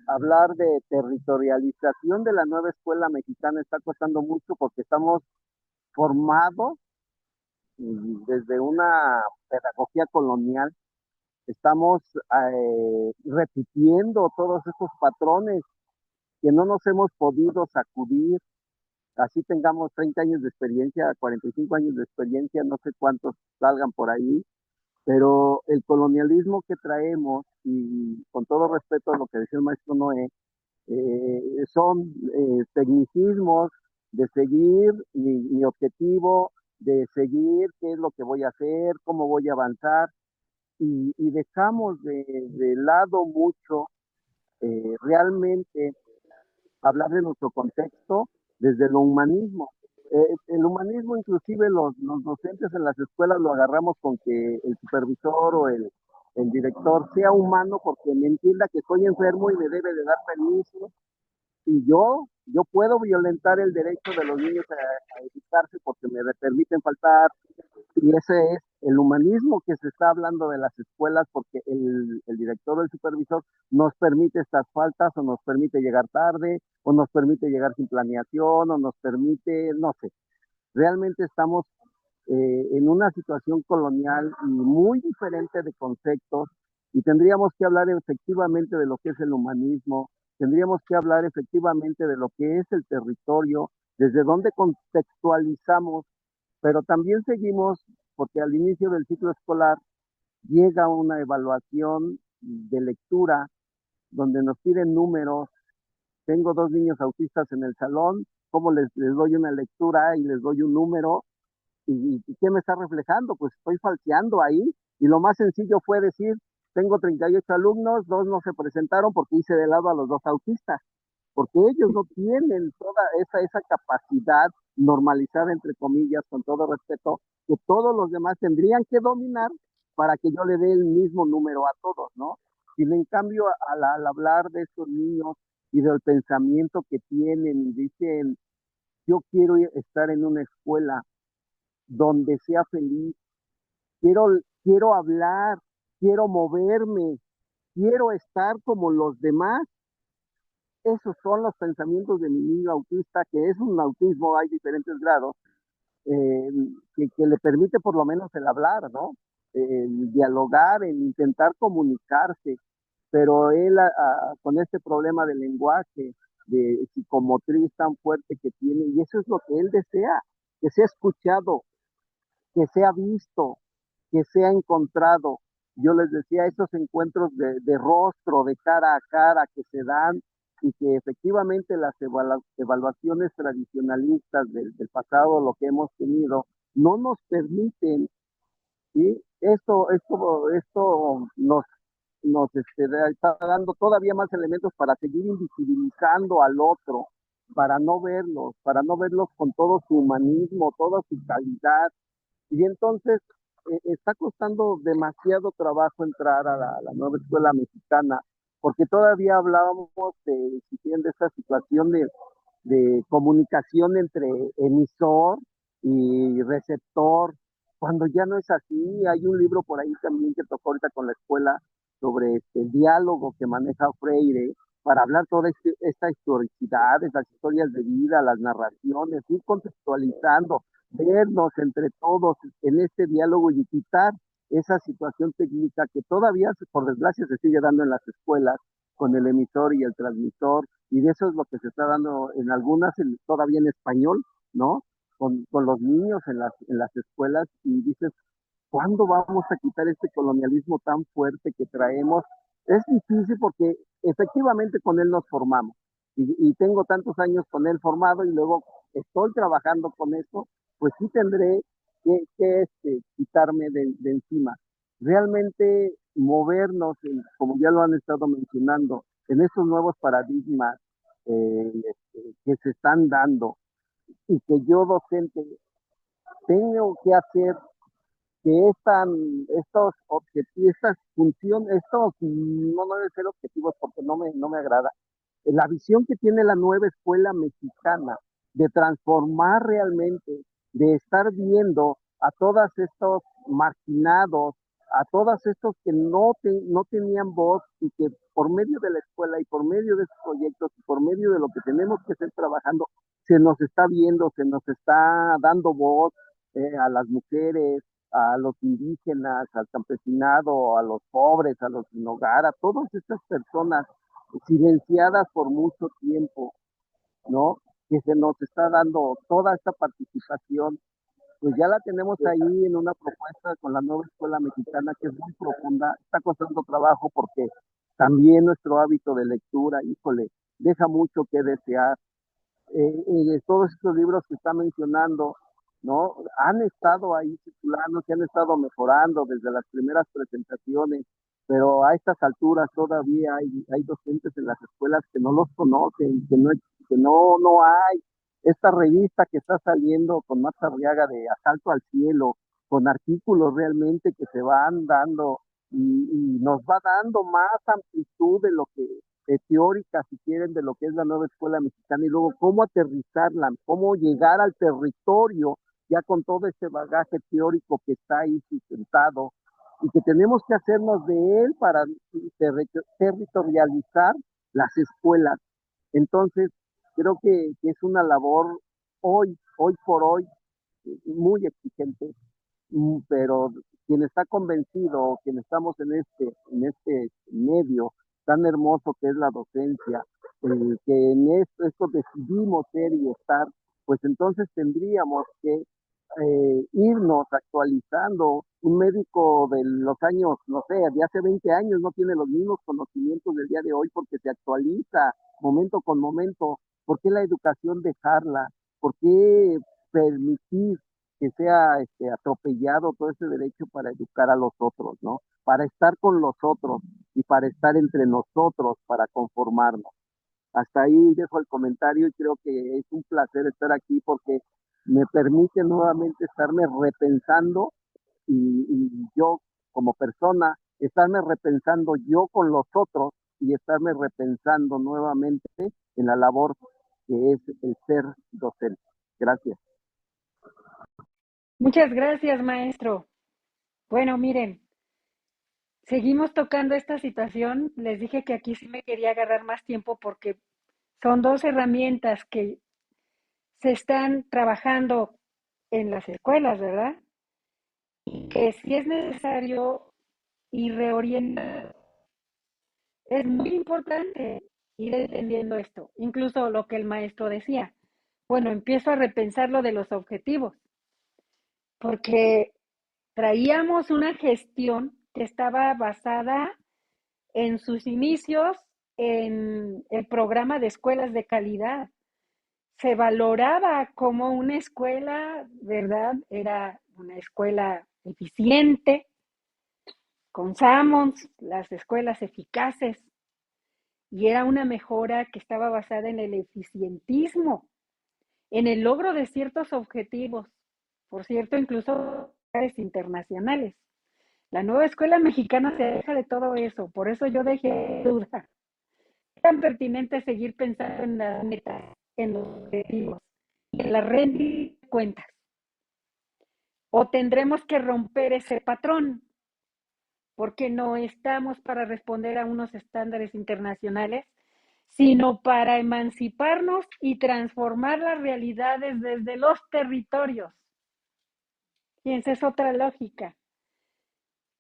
hablar de territorialización de la nueva escuela mexicana está costando mucho porque estamos formados desde una pedagogía colonial, estamos repitiendo todos esos patrones que no nos hemos podido sacudir, así tengamos 30 años de experiencia, 45 años de experiencia, no sé cuántos salgan por ahí, pero el colonialismo que traemos, y con todo respeto a lo que decía el maestro Noé, son tecnicismos de seguir mi objetivo, de seguir qué es lo que voy a hacer, cómo voy a avanzar, y dejamos de lado mucho realmente hablar de nuestro contexto desde lo humanismo. El humanismo, inclusive los docentes en las escuelas lo agarramos con que el supervisor o el director sea humano porque me entienda que estoy enfermo y me debe de dar permiso, y yo puedo violentar el derecho de los niños a educarse porque me permiten faltar, y ese es el humanismo que se está hablando de las escuelas, porque el director o el supervisor nos permite estas faltas o nos permite llegar tarde o nos permite llegar sin planeación o nos permite, no sé, realmente estamos en una situación colonial y muy diferente de conceptos, y tendríamos que hablar efectivamente de lo que es el humanismo, tendríamos que hablar efectivamente de lo que es el territorio, desde dónde contextualizamos, pero también seguimos, porque al inicio del ciclo escolar llega una evaluación de lectura donde nos piden números. Tengo 2 niños autistas en el salón, ¿cómo les doy una lectura y les doy un número? ¿Y qué me está reflejando? Pues estoy falseando ahí. Y lo más sencillo fue decir, tengo 38 alumnos, 2 no se presentaron porque hice de lado a los 2 autistas, porque ellos no tienen toda esa capacidad normalizada, entre comillas, con todo respeto, que todos los demás tendrían que dominar para que yo le dé el mismo número a todos, ¿no? Y en cambio, al hablar de estos niños y del pensamiento que tienen, y dicen, yo quiero estar en una escuela donde sea feliz, quiero hablar, quiero moverme, quiero estar como los demás. Esos son los pensamientos de mi niño autista, que es un autismo, hay diferentes grados, eh, que le permite por lo menos el hablar, ¿no? El dialogar, el intentar comunicarse, pero él con este problema de lenguaje, de psicomotriz tan fuerte que tiene, y eso es lo que él desea, que sea escuchado, que sea visto, que sea encontrado. Yo les decía, esos encuentros de rostro, de cara a cara que se dan, y que efectivamente las evaluaciones tradicionalistas del pasado, lo que hemos tenido, no nos permiten, ¿sí? Esto está dando todavía más elementos para seguir invisibilizando al otro, para no verlos con todo su humanismo, toda su calidad, y entonces está costando demasiado trabajo entrar a la nueva escuela mexicana, porque todavía hablábamos si quieren, de esta situación de comunicación entre emisor y receptor, cuando ya no es así. Hay un libro por ahí también que tocó ahorita con la escuela sobre el diálogo que maneja Freire para hablar toda esta historicidad, estas historias de vida, las narraciones, ir contextualizando, vernos entre todos en este diálogo y quitar esa situación técnica que todavía, por desgracia, se sigue dando en las escuelas con el emisor y el transmisor, y de eso es lo que se está dando en algunas, todavía en español, ¿no? Con los niños en las escuelas, y dices, ¿cuándo vamos a quitar este colonialismo tan fuerte que traemos? Es difícil porque efectivamente con él nos formamos y tengo tantos años con él formado y luego estoy trabajando con eso, pues sí tendré que quitarme de encima. Realmente movernos, como ya lo han estado mencionando, en esos nuevos paradigmas que se están dando y que yo docente tengo que hacer que estos objetivos, estas funciones, estos no deben ser objetivos porque no me agrada. La visión que tiene la nueva escuela mexicana de transformar realmente, de estar viendo a todos estos marginados, a todos estos que no tenían voz y que por medio de la escuela y por medio de estos proyectos y por medio de lo que tenemos que estar trabajando, se nos está viendo, se nos está dando voz a las mujeres, a los indígenas, al campesinado, a los pobres, a los sin hogar, a todas estas personas silenciadas por mucho tiempo, ¿no? Que se nos está dando toda esta participación, pues ya la tenemos ahí en una propuesta con la nueva escuela mexicana que es muy profunda, está costando trabajo porque también nuestro hábito de lectura, híjole, deja mucho que desear. Todos estos libros que está mencionando, ¿no? Han estado ahí circulando, se han estado mejorando desde las primeras presentaciones, pero a estas alturas todavía hay docentes en las escuelas que no los conocen, que no hay. Esta revista que está saliendo con Max Arriaga de Asalto al Cielo, con artículos realmente que se van dando y nos va dando más amplitud de lo que teórica, si quieren, de lo que es la nueva escuela mexicana y luego cómo aterrizarla, cómo llegar al territorio ya con todo ese bagaje teórico que está ahí sustentado y que tenemos que hacernos de él para territorializar las escuelas. Entonces, creo que es una labor hoy por hoy, muy exigente, pero quien está convencido, quien estamos en este medio tan hermoso que es la docencia, que en esto decidimos ser y estar, pues entonces tendríamos que irnos actualizando. Un médico de los años, no sé, de hace 20 años no tiene los mismos conocimientos del día de hoy porque se actualiza momento con momento. ¿Por qué la educación dejarla? ¿Por qué permitir que sea atropellado todo ese derecho para educar a los otros, ¿no? Para estar con los otros y para estar entre nosotros, para conformarnos? Hasta ahí dejo el comentario y creo que es un placer estar aquí porque me permite nuevamente estarme repensando y yo como persona, estarme repensando yo con los otros y estarme repensando nuevamente en la labor que es el ser docente. Gracias. Muchas gracias, maestro. Bueno, miren, seguimos tocando esta situación. Les dije que aquí sí me quería agarrar más tiempo porque son dos herramientas que se están trabajando en las escuelas, ¿verdad? Y que si es necesario y reorientar, es muy importante ir entendiendo esto. Incluso lo que el maestro decía. Bueno, empiezo a repensar lo de los objetivos, porque traíamos una gestión que estaba basada en sus inicios en el programa de escuelas de calidad. Se valoraba como una escuela, ¿verdad? Era una escuela eficiente, con Sammons, las escuelas eficaces, y era una mejora que estaba basada en el eficientismo, en el logro de ciertos objetivos, por cierto, incluso internacionales. La nueva escuela mexicana se aleja de todo eso, por eso yo dejé duda. Es tan pertinente seguir pensando en las metas, en los objetivos y en la rendición de cuentas. O tendremos que romper ese patrón, porque no estamos para responder a unos estándares internacionales, sino para emanciparnos y transformar las realidades desde los territorios. Y esa es otra lógica.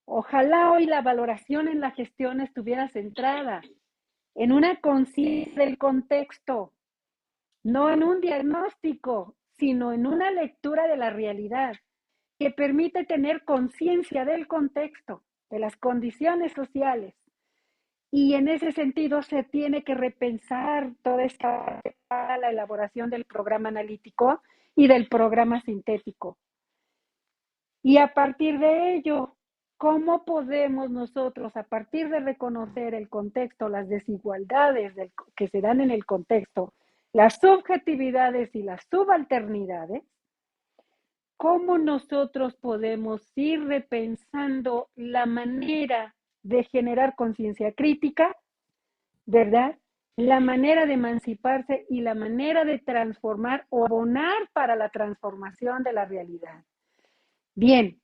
Ojalá hoy la valoración en la gestión estuviera centrada en una conciencia del contexto, no en un diagnóstico, sino en una lectura de la realidad que permite tener conciencia del contexto, de las condiciones sociales, Y en ese sentido se tiene que repensar toda esta parte para la elaboración del programa analítico y del programa sintético. Y a partir de ello, ¿cómo podemos nosotros, a partir de reconocer el contexto, las desigualdades que se dan en el contexto, las subjetividades y las subalternidades, cómo nosotros podemos ir repensando la manera de generar conciencia crítica, ¿verdad? La manera de emanciparse y la manera de transformar o abonar para la transformación de la realidad? Bien,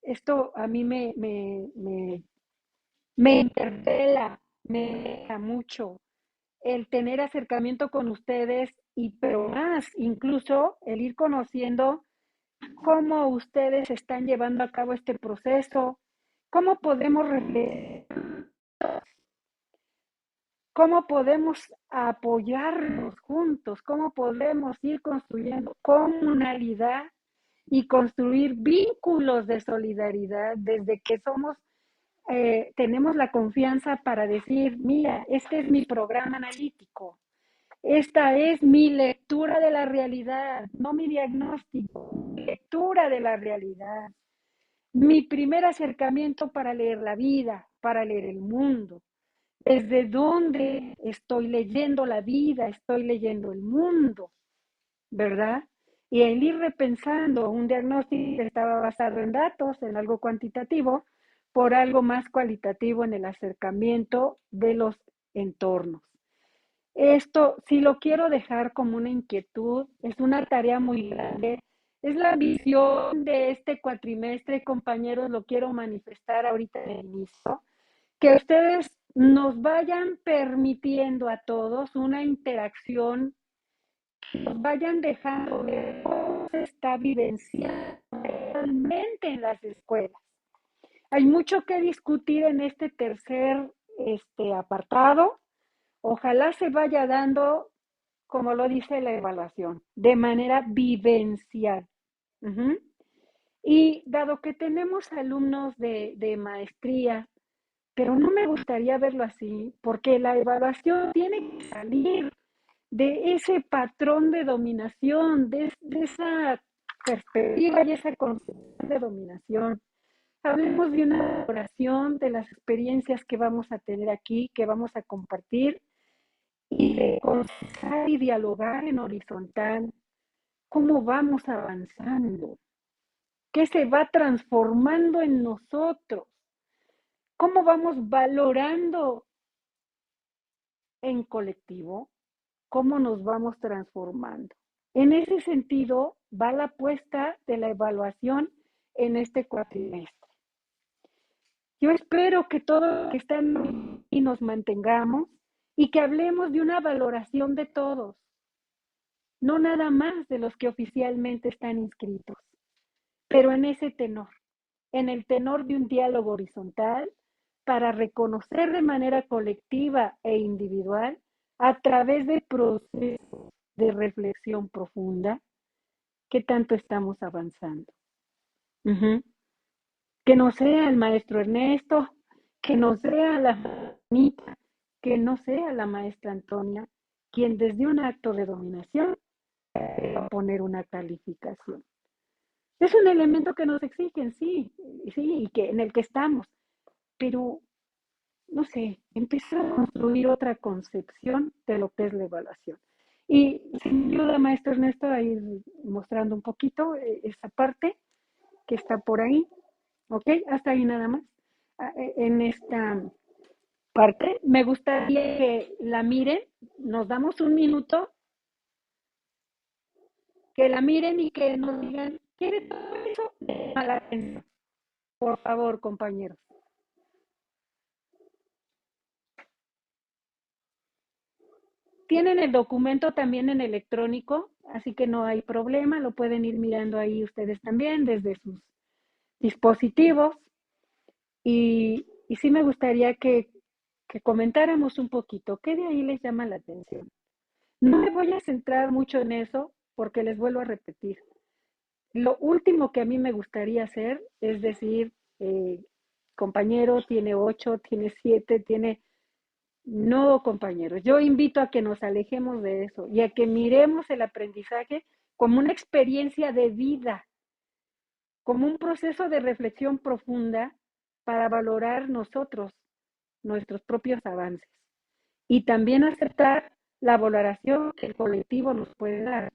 esto a mí me interpela, me deja mucho el tener acercamiento con ustedes y pero más, incluso el ir conociendo cómo ustedes están llevando a cabo este proceso, cómo podemos cómo podemos apoyarnos juntos, cómo podemos ir construyendo comunalidad y construir vínculos de solidaridad desde que tenemos la confianza para decir, mira, este es mi programa analítico, esta es mi lectura de la realidad, no mi diagnóstico, mi lectura de la realidad, mi primer acercamiento para leer la vida, para leer el mundo. ¿Desde dónde estoy leyendo la vida? Estoy leyendo el mundo, ¿verdad? Y el ir repensando un diagnóstico que estaba basado en datos, en algo cuantitativo, por algo más cualitativo en el acercamiento de los entornos. Esto, si lo quiero dejar como una inquietud, es una tarea muy grande. Es la visión de este cuatrimestre, compañeros, lo quiero manifestar ahorita en el inicio, que ustedes nos vayan permitiendo a todos una interacción, nos vayan dejando ver cómo se está vivenciando realmente en las escuelas. Hay mucho que discutir en este tercer apartado. Ojalá se vaya dando, como lo dice la evaluación, de manera vivencial. Y dado que tenemos alumnos de maestría, pero no me gustaría verlo así, porque la evaluación tiene que salir de ese patrón de dominación, de esa perspectiva y esa concepción de dominación. Hablemos de una valoración de las experiencias que vamos a tener aquí, que vamos a compartir, y de conversar y dialogar en horizontal. ¿Cómo vamos avanzando? ¿Qué se va transformando en nosotros? ¿Cómo vamos valorando en colectivo? ¿Cómo nos vamos transformando? En ese sentido, va la apuesta de la evaluación en este cuatrimestre. Yo espero que todos los que están y nos mantengamos y que hablemos de una valoración de todos, no nada más de los que oficialmente están inscritos, pero en ese tenor, en el tenor de un diálogo horizontal para reconocer de manera colectiva e individual a través de procesos de reflexión profunda qué tanto estamos avanzando. Que no sea el maestro Ernesto, que no sea la Anita, que no sea la maestra Antonia, quien desde un acto de dominación va a poner una calificación. Es un elemento que nos exigen, sí, y que en el que estamos, pero no sé, empezar a construir otra concepción de lo que es la evaluación. Y si me ayuda, maestro Ernesto, a ir mostrando un poquito esa parte que está por ahí, ¿ok? Hasta ahí nada más. En esta parte me gustaría que la miren, nos damos un minuto, que la miren y que nos digan, ¿quiere todo eso? A la atención. Por favor, compañeros. Tienen el documento también en electrónico, así que no hay problema, lo pueden ir mirando ahí ustedes también desde sus dispositivos. Y sí me gustaría que comentáramos un poquito, ¿qué de ahí les llama la atención? No me voy a centrar mucho en eso porque les vuelvo a repetir. Lo último que a mí me gustaría hacer es decir, compañero tiene 8, tiene 7, tiene... No, compañeros, yo invito a que nos alejemos de eso y a que miremos el aprendizaje como una experiencia de vida, como un proceso de reflexión profunda para valorar nosotros, nuestros propios avances y también aceptar la valoración que el colectivo nos puede dar.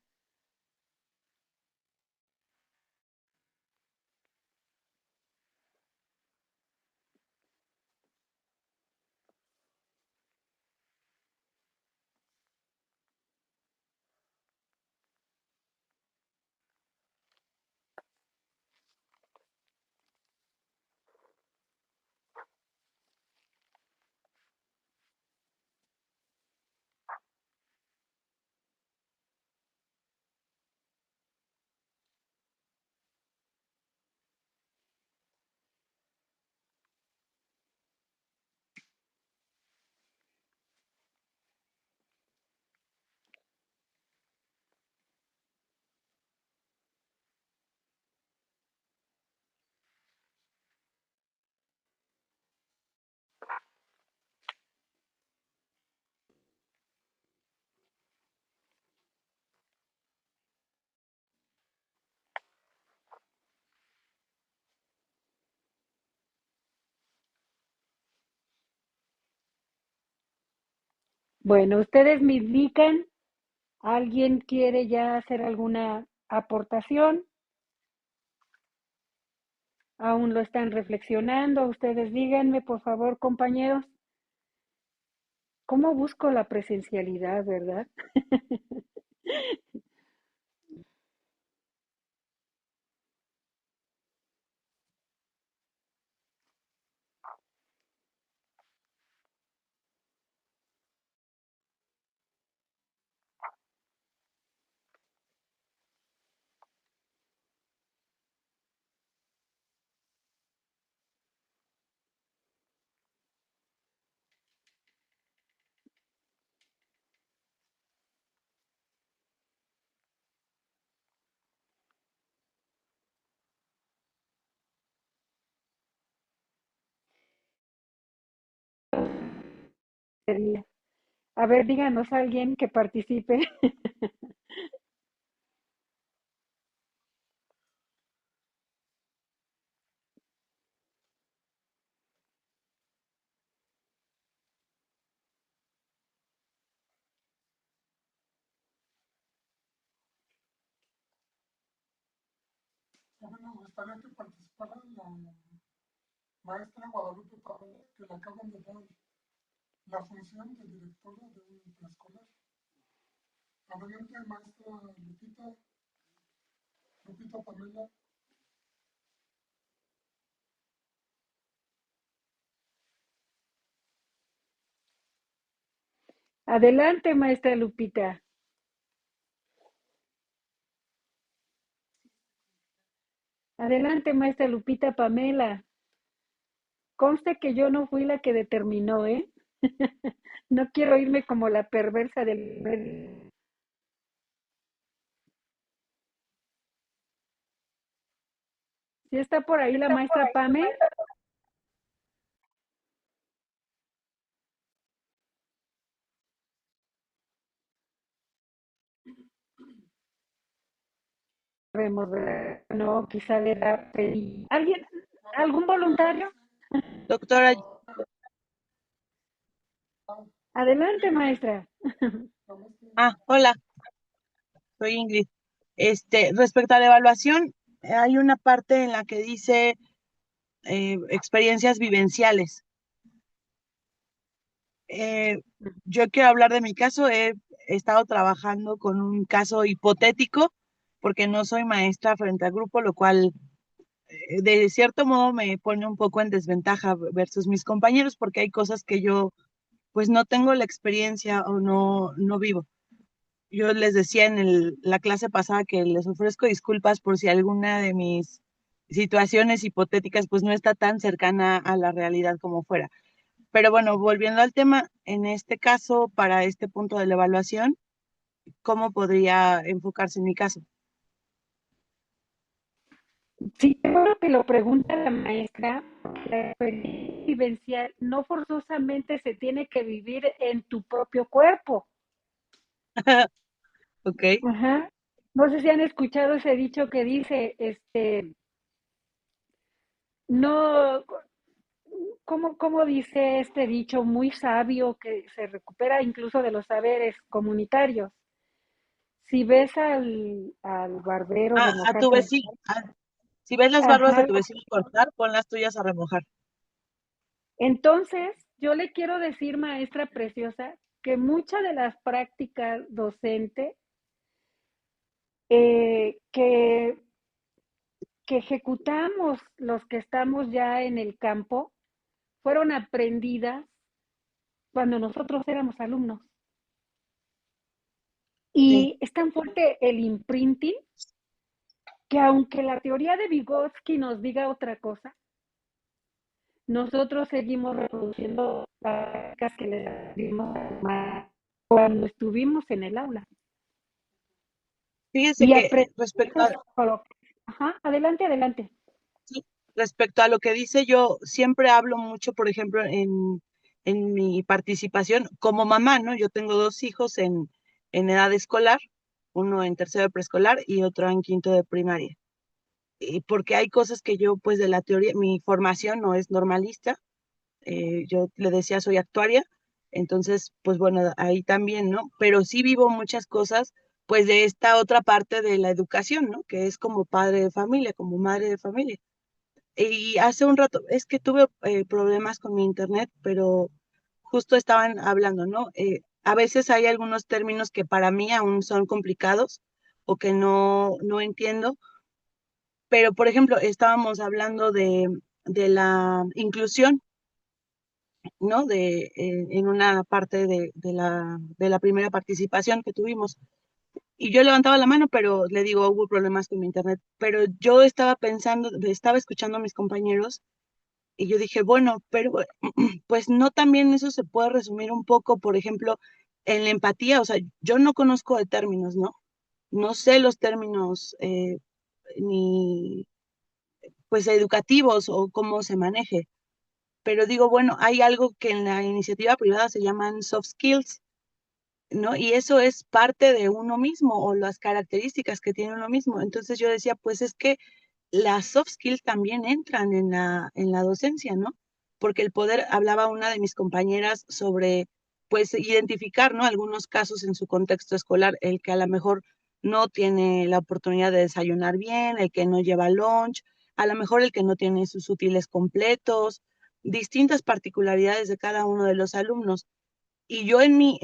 Bueno, ustedes me indican, ¿alguien quiere ya hacer alguna aportación? ¿Aún lo están reflexionando? Ustedes díganme, por favor, compañeros. ¿Cómo busco la presencialidad, verdad? A ver, díganos alguien que participe. Bueno, me gustaría que participara la maestra Guadalupe Pavón, que le acaban de dar la función de directora de un preescolar. Adelante, maestra Lupita Pamela. Adelante, maestra Lupita. Adelante, maestra Lupita Pamela. Conste que yo no fui la que determinó, ¿eh? No quiero irme como la perversa del medio. ¿Sí está por ahí la maestra Pame? Sabemos, ¿verdad? No, quizá le da pena. ¿Alguien? ¿Algún voluntario? Doctora, Adelante, maestra. Hola, soy Ingrid. Respecto a la evaluación, hay una parte en la que dice experiencias vivenciales. Yo quiero hablar de mi caso. He estado trabajando con un caso hipotético porque no soy maestra frente al grupo, lo cual de cierto modo me pone un poco en desventaja versus mis compañeros porque hay cosas que yo pues no tengo la experiencia o no vivo. Yo les decía en la clase pasada que les ofrezco disculpas por si alguna de mis situaciones hipotéticas pues no está tan cercana a la realidad como fuera. Pero bueno, volviendo al tema, en este caso, para este punto de la evaluación, ¿cómo podría enfocarse en mi caso? Sí, qué bueno que lo pregunta la maestra, porque la experiencia vivencial no forzosamente se tiene que vivir en tu propio cuerpo. Ok. Ajá. No sé si han escuchado ese dicho que dice, no, ¿cómo dice este dicho muy sabio que se recupera incluso de los saberes comunitarios? Si ves al barbero A tu remojarse, vecino, si ves las barbas de ajá, tu vecino cortar, pon las tuyas a remojar. entonces yo le quiero decir, maestra preciosa, que muchas de las prácticas docentes que ejecutamos los que estamos ya en el campo fueron aprendidas cuando nosotros éramos alumnos. Sí. Y es tan fuerte el imprinting que aunque la teoría de Vygotsky nos diga otra cosa, nosotros seguimos reproduciendo las prácticas que le dimos cuando estuvimos en el aula. Fíjese Y que aprendemos Ajá, adelante, adelante. sí, respecto a lo que dice, yo siempre hablo mucho, por ejemplo, en mi participación como mamá, ¿no? Yo tengo dos hijos en edad escolar, uno en tercero de preescolar y otro en quinto de primaria. Y porque hay cosas que yo, pues de la teoría, mi formación no es normalista, yo le decía soy actuaria, entonces, pues bueno, ahí también, ¿no? Pero sí vivo muchas cosas, pues de esta otra parte de la educación, ¿no? Que es como padre de familia, como madre de familia. Y hace un rato, es que tuve problemas con mi internet, pero justo estaban hablando, ¿no? A veces hay algunos términos que para mí aún son complicados o que no entiendo, pero por ejemplo, estábamos hablando de la inclusión, ¿no? En una parte de la primera participación que tuvimos. Y yo levantaba la mano, pero le digo, hubo problemas con mi internet. Pero yo estaba pensando, estaba escuchando a mis compañeros y yo dije, bueno, pero pues no también eso se puede resumir un poco, por ejemplo, en la empatía. O sea, yo no conozco de términos, ¿no? No sé los términos ni pues educativos o cómo se maneje. Pero digo, bueno, hay algo que en la iniciativa privada se llaman soft skills, ¿no? Y eso es parte de uno mismo o las características que tiene uno mismo. Entonces yo decía, pues es que las soft skills también entran en la docencia, ¿no? Porque el poder, hablaba una de mis compañeras sobre, pues, identificar, ¿no? Algunos casos en su contexto escolar, el que a lo mejor no tiene la oportunidad de desayunar bien, el que no lleva lunch, a lo mejor el que no tiene sus útiles completos, distintas particularidades de cada uno de los alumnos. Y yo en mi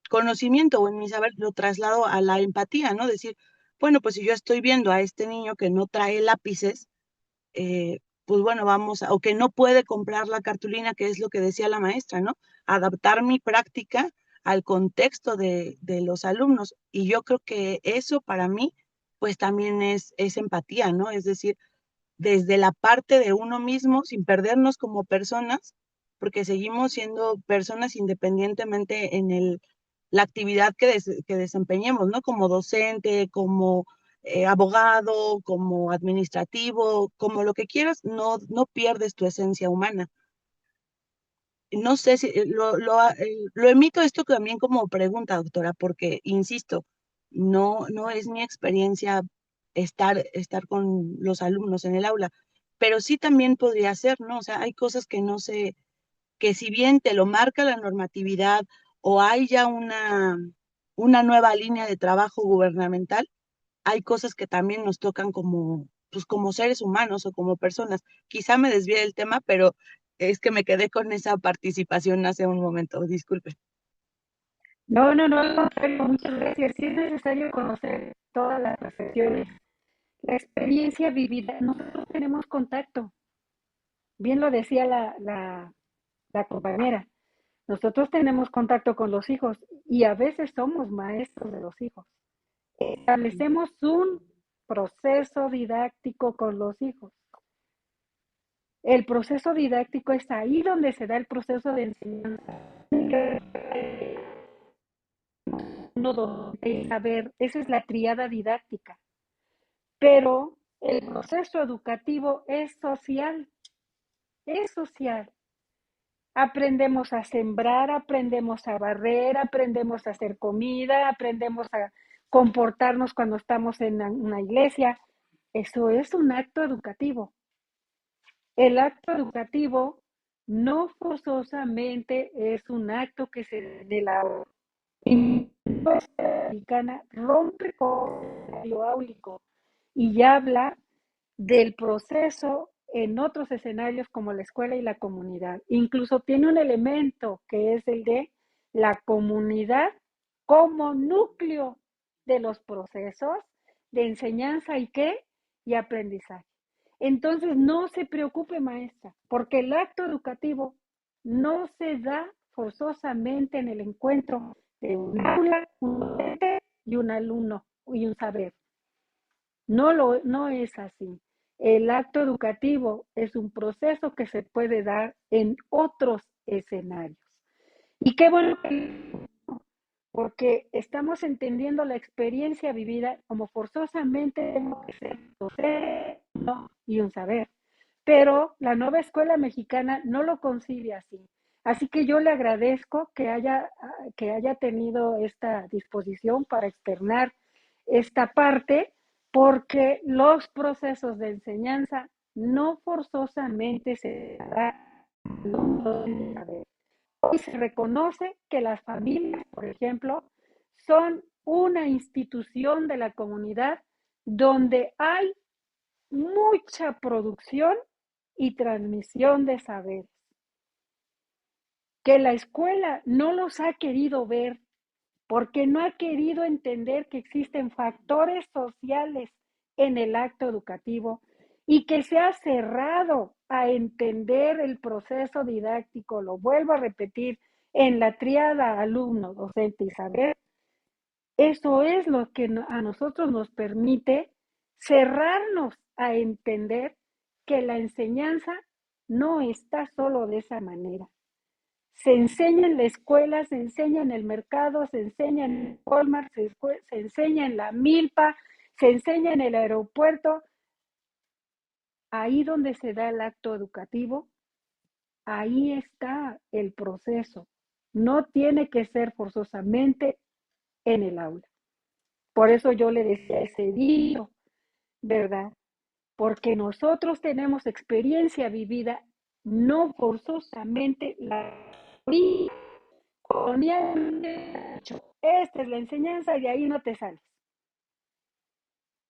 conocimiento o en mi saber lo traslado a la empatía, ¿no? Decir, bueno, pues si yo estoy viendo a este niño que no trae lápices, pues bueno, o que no puede comprar la cartulina, que es lo que decía la maestra, ¿no? Adaptar mi práctica al contexto de los alumnos. Y yo creo que eso para mí, pues también es empatía, ¿no? Es decir, desde la parte de uno mismo, sin perdernos como personas, porque seguimos siendo personas independientemente en la actividad que desempeñemos, ¿no? Como docente, como abogado, como administrativo, como lo que quieras, no pierdes tu esencia humana. No sé si lo emito esto también como pregunta, doctora, porque insisto, no es mi experiencia estar con los alumnos en el aula, pero sí también podría ser, ¿no? O sea, hay cosas que no sé, que si bien te lo marca la normatividad o hay ya una nueva línea de trabajo gubernamental, hay cosas que también nos tocan pues como seres humanos o como personas. Quizá me desvié del tema, pero es que me quedé con esa participación hace un momento, disculpe. No, no, no, al contrario, muchas gracias. Sí es necesario conocer todas las percepciones, la experiencia vivida. Nosotros tenemos contacto, bien lo decía la compañera. Nosotros tenemos contacto con los hijos y a veces somos maestros de los hijos. Establecemos un proceso didáctico con los hijos. El proceso didáctico es ahí donde se da el proceso de enseñanza. Uno, dos, saber, esa es la triada didáctica. Pero El proceso educativo es social, es social. Aprendemos a sembrar, aprendemos a barrer, aprendemos a hacer comida, aprendemos a comportarnos cuando estamos en una iglesia. Eso es un acto educativo. El acto educativo no forzosamente es un acto que se de la mexicana rompe con lo áulico y habla del proceso en otros escenarios como la escuela y la comunidad. Incluso tiene un elemento que es el de la comunidad como núcleo de los procesos de enseñanza y qué y aprendizaje. Entonces no se preocupe, maestra, porque el acto educativo no se da forzosamente en el encuentro de un aula, un docente y un alumno y un saber. No es así. El acto educativo es un proceso que se puede dar en otros escenarios. Y qué bueno, porque estamos entendiendo la experiencia vivida como forzosamente tengo que ser docente y un saber. Pero la nueva escuela mexicana no lo concibe así. Así que yo le agradezco que haya tenido esta disposición para externar esta parte, porque los procesos de enseñanza no forzosamente se dan. Hoy se reconoce que las familias, por ejemplo, son una institución de la comunidad donde hay mucha producción y transmisión de saberes, que la escuela no los ha querido ver porque no ha querido entender que existen factores sociales en el acto educativo y que se ha cerrado a entender el proceso didáctico, lo vuelvo a repetir, en la tríada alumno, docente y saber. Eso es lo que a nosotros nos permite cerrarnos a entender que la enseñanza no está solo de esa manera. Se enseña en la escuela, se enseña en el mercado, se enseña en Walmart, se enseña en la milpa, se enseña en el aeropuerto. Ahí donde se da el acto educativo, ahí está el proceso. No tiene que ser forzosamente en el aula. Por eso yo le decía ese día, ¿verdad? Porque nosotros tenemos experiencia vivida, no forzosamente la colonialmente. Esta es la enseñanza y de ahí no te sales.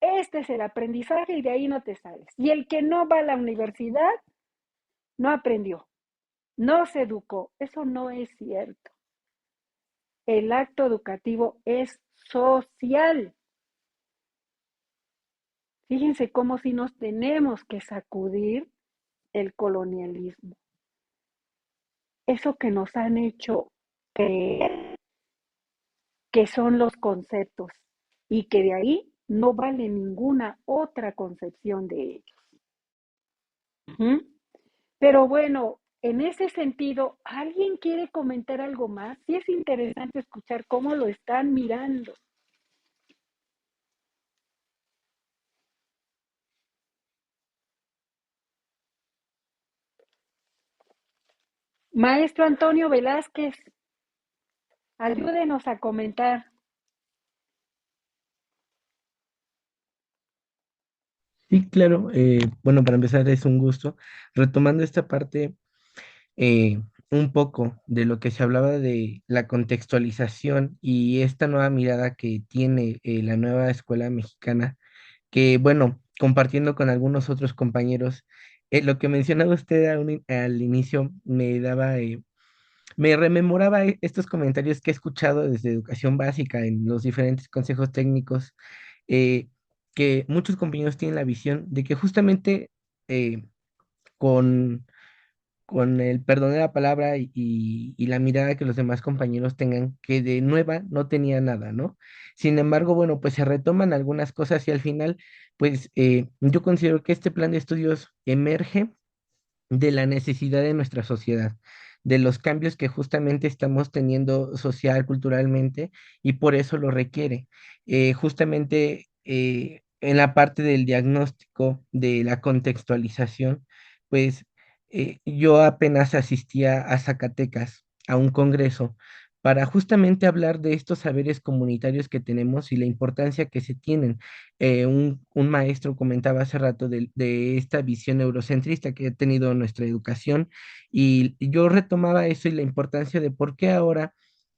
Este es el aprendizaje y de ahí no te sales. Y el que no va a la universidad no aprendió, no se educó. Eso no es cierto. El acto educativo es social. Fíjense cómo si nos tenemos que sacudir el colonialismo. Eso que nos han hecho creer que son los conceptos y que de ahí no vale ninguna otra concepción de ellos. Pero bueno, en ese sentido, ¿alguien quiere comentar algo más? Sí es interesante escuchar cómo lo están mirando. Maestro Antonio Velázquez, ayúdenos a comentar. Sí, claro. Bueno, para empezar es un gusto. Retomando esta parte, un poco de lo que se hablaba de la contextualización y esta nueva mirada que tiene la nueva escuela mexicana, que bueno, compartiendo con algunos otros compañeros, lo que mencionaba usted al inicio me rememoraba estos comentarios que he escuchado desde educación básica en los diferentes consejos técnicos, eh, que muchos compañeros tienen la visión de que justamente eh, con, con el perdón de la palabra y la mirada que los demás compañeros tengan, que de nueva no tenía nada, ¿no? Sin embargo, bueno, pues se retoman algunas cosas y al final, pues yo considero que este plan de estudios emerge de la necesidad de nuestra sociedad, de los cambios que justamente estamos teniendo social, culturalmente, y por eso lo requiere. Justamente en la parte del diagnóstico, de la contextualización, pues yo apenas asistía a Zacatecas, a un congreso, para justamente hablar de estos saberes comunitarios que tenemos y la importancia que se tienen. Un maestro comentaba hace rato de esta visión eurocentrista que ha tenido nuestra educación y yo retomaba eso y la importancia de por qué ahora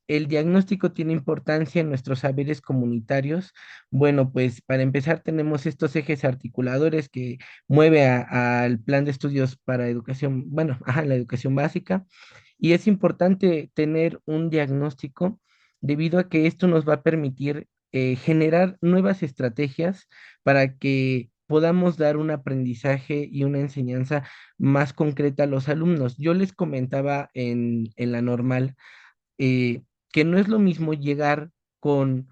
el diagnóstico tiene importancia en nuestros saberes comunitarios. Bueno, pues para empezar tenemos estos ejes articuladores que mueve al plan de estudios para educación, bueno, ajá, la educación básica. Y es importante tener un diagnóstico debido a que esto nos va a permitir generar nuevas estrategias para que podamos dar un aprendizaje y una enseñanza más concreta a los alumnos. Yo les comentaba en la normal eh, que no es lo mismo llegar con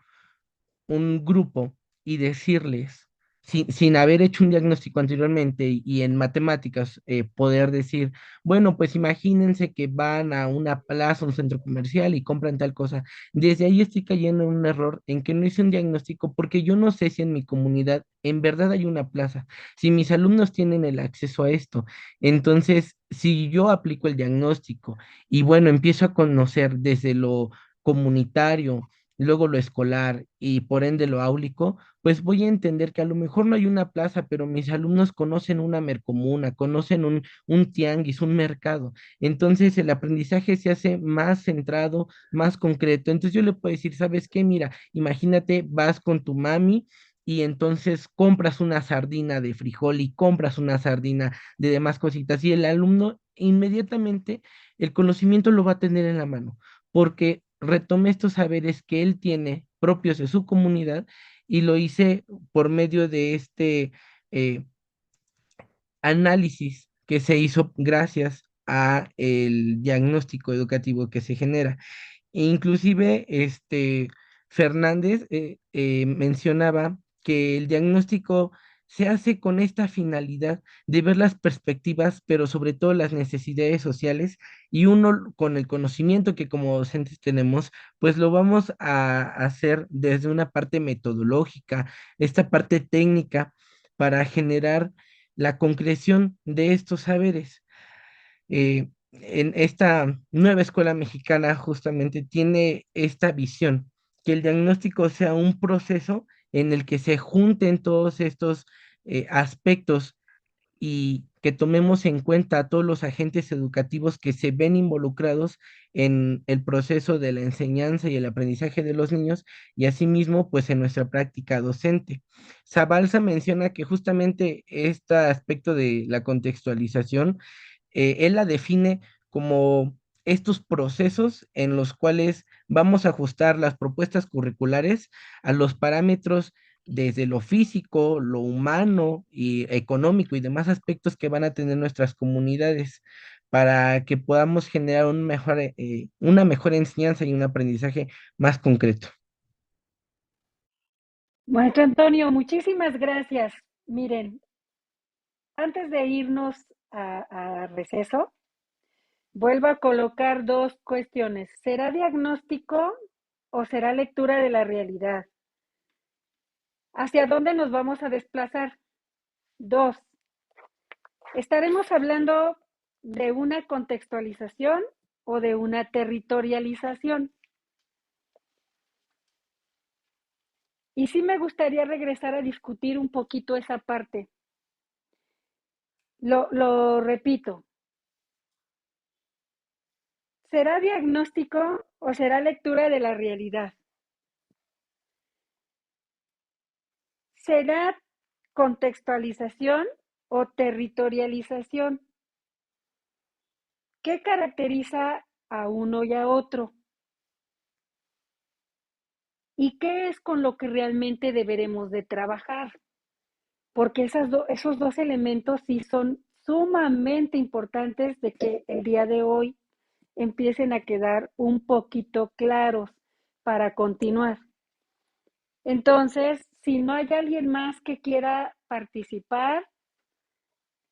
un grupo y decirles, sin haber hecho un diagnóstico anteriormente y en matemáticas, poder decir, bueno, pues imagínense que van a una plaza, un centro comercial y compran tal cosa. Desde ahí estoy cayendo en un error en que no hice un diagnóstico porque yo no sé si en mi comunidad en verdad hay una plaza, si mis alumnos tienen el acceso a esto. Entonces, si yo aplico el diagnóstico y bueno, empiezo a conocer desde lo comunitario, luego lo escolar y por ende lo áulico, pues voy a entender que a lo mejor no hay una plaza, pero mis alumnos conocen una mercomuna, conocen un tianguis, un mercado. Entonces el aprendizaje se hace más centrado, más concreto. Entonces yo le puedo decir, ¿sabes qué? Mira, imagínate, vas con tu mami. Y entonces compras una sardina de frijol y compras una sardina de demás cositas. Y el alumno inmediatamente el conocimiento lo va a tener en la mano porque retomé estos saberes que él tiene propios de su comunidad y lo hice por medio de este eh, análisis que se hizo gracias a el diagnóstico educativo que se genera. Inclusive, Fernández mencionaba que el diagnóstico se hace con esta finalidad de ver las perspectivas, pero sobre todo las necesidades sociales, y uno con el conocimiento que como docentes tenemos, pues lo vamos a hacer desde una parte metodológica, esta parte técnica, para generar la concreción de estos saberes en esta nueva escuela mexicana justamente tiene esta visión, que el diagnóstico sea un proceso en el que se junten todos estos aspectos y que tomemos en cuenta a todos los agentes educativos que se ven involucrados en el proceso de la enseñanza y el aprendizaje de los niños y asimismo pues en nuestra práctica docente. Zabalza menciona que justamente este aspecto de la contextualización él la define como estos procesos en los cuales vamos a ajustar las propuestas curriculares a los parámetros desde lo físico, lo humano y económico y demás aspectos que van a tener nuestras comunidades para que podamos generar una mejor enseñanza y un aprendizaje más concreto. Maestro Antonio, muchísimas gracias. Miren, antes de irnos a receso, vuelvo a colocar dos cuestiones. ¿Será diagnóstico o será lectura de la realidad? ¿Hacia dónde nos vamos a desplazar? Dos, ¿estaremos hablando de una contextualización o de una territorialización? Y sí me gustaría regresar a discutir un poquito esa parte. Lo repito. ¿Será diagnóstico o será lectura de la realidad? ¿Será contextualización o territorialización? ¿Qué caracteriza a uno y a otro? ¿Y qué es con lo que realmente deberemos de trabajar? Porque esos dos elementos sí son sumamente importantes de que el día de hoy empiecen a quedar un poquito claros para continuar. Entonces, si no hay alguien más que quiera participar,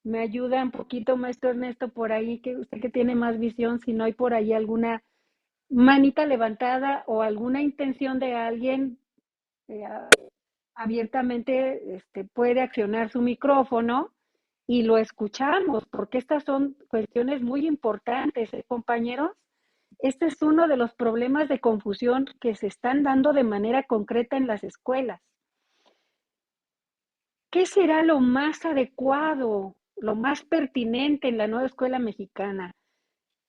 me ayuda un poquito, maestro Ernesto, por ahí, que usted que tiene más visión, si no hay por ahí alguna manita levantada o alguna intención de alguien abiertamente puede accionar su micrófono y lo escuchamos, porque estas son cuestiones muy importantes, compañeros. Este es uno de los problemas de confusión que se están dando de manera concreta en las escuelas. ¿Qué será lo más adecuado, lo más pertinente en la nueva escuela mexicana?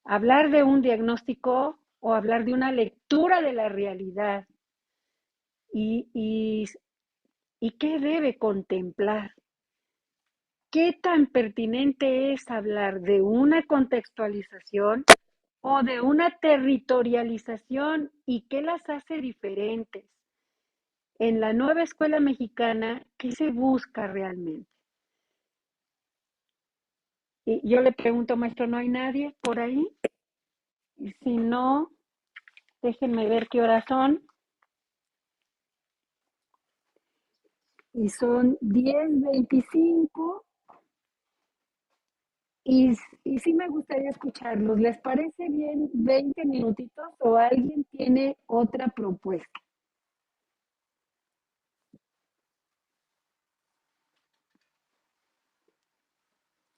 ¿Hablar de un diagnóstico o hablar de una lectura de la realidad? ¿Y qué debe contemplar? ¿Qué tan pertinente es hablar de una contextualización o de una territorialización y qué las hace diferentes? En la nueva escuela mexicana, ¿qué se busca realmente? Y yo le pregunto, maestro, ¿no hay nadie por ahí? Y si no, déjenme ver qué horas son. Y son 10:25. Y sí me gustaría escucharlos. ¿Les parece bien 20 minutitos o alguien tiene otra propuesta?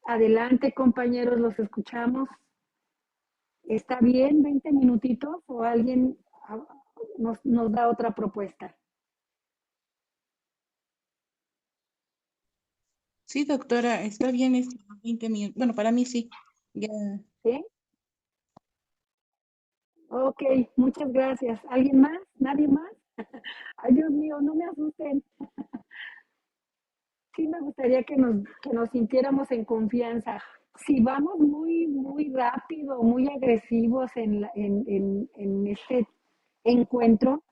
Adelante, compañeros, los escuchamos. ¿Está bien 20 minutitos o alguien nos da otra propuesta? Sí, doctora, está bien 20 minutos. Bueno, para mí sí. Ya. ¿Sí? Ok, muchas gracias. ¿Alguien más? ¿Nadie más? Ay, Dios mío, no me asusten. Sí me gustaría que nos sintiéramos en confianza. Si vamos muy rápido, muy agresivos en este encuentro,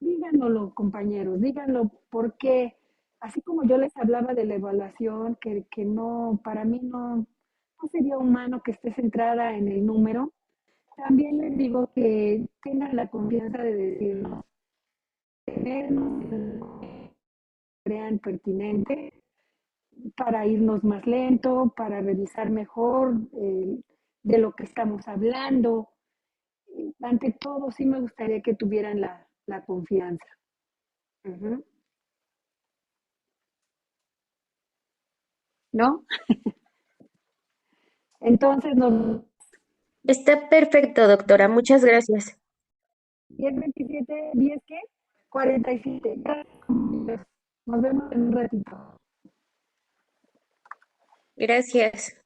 díganoslo, compañeros, díganlo, porque así como yo les hablaba de la evaluación, que no, para mí no sería humano que esté centrada en el número, también les digo que tengan la confianza de decirnos, crean pertinente, para irnos más lento, para revisar mejor de lo que estamos hablando. Ante todo, sí me gustaría que tuvieran la confianza. Uh-huh. ¿No? Entonces, Está perfecto, doctora. Muchas gracias. 10:27, ¿10 qué? 47. Nos vemos en un ratito. Gracias.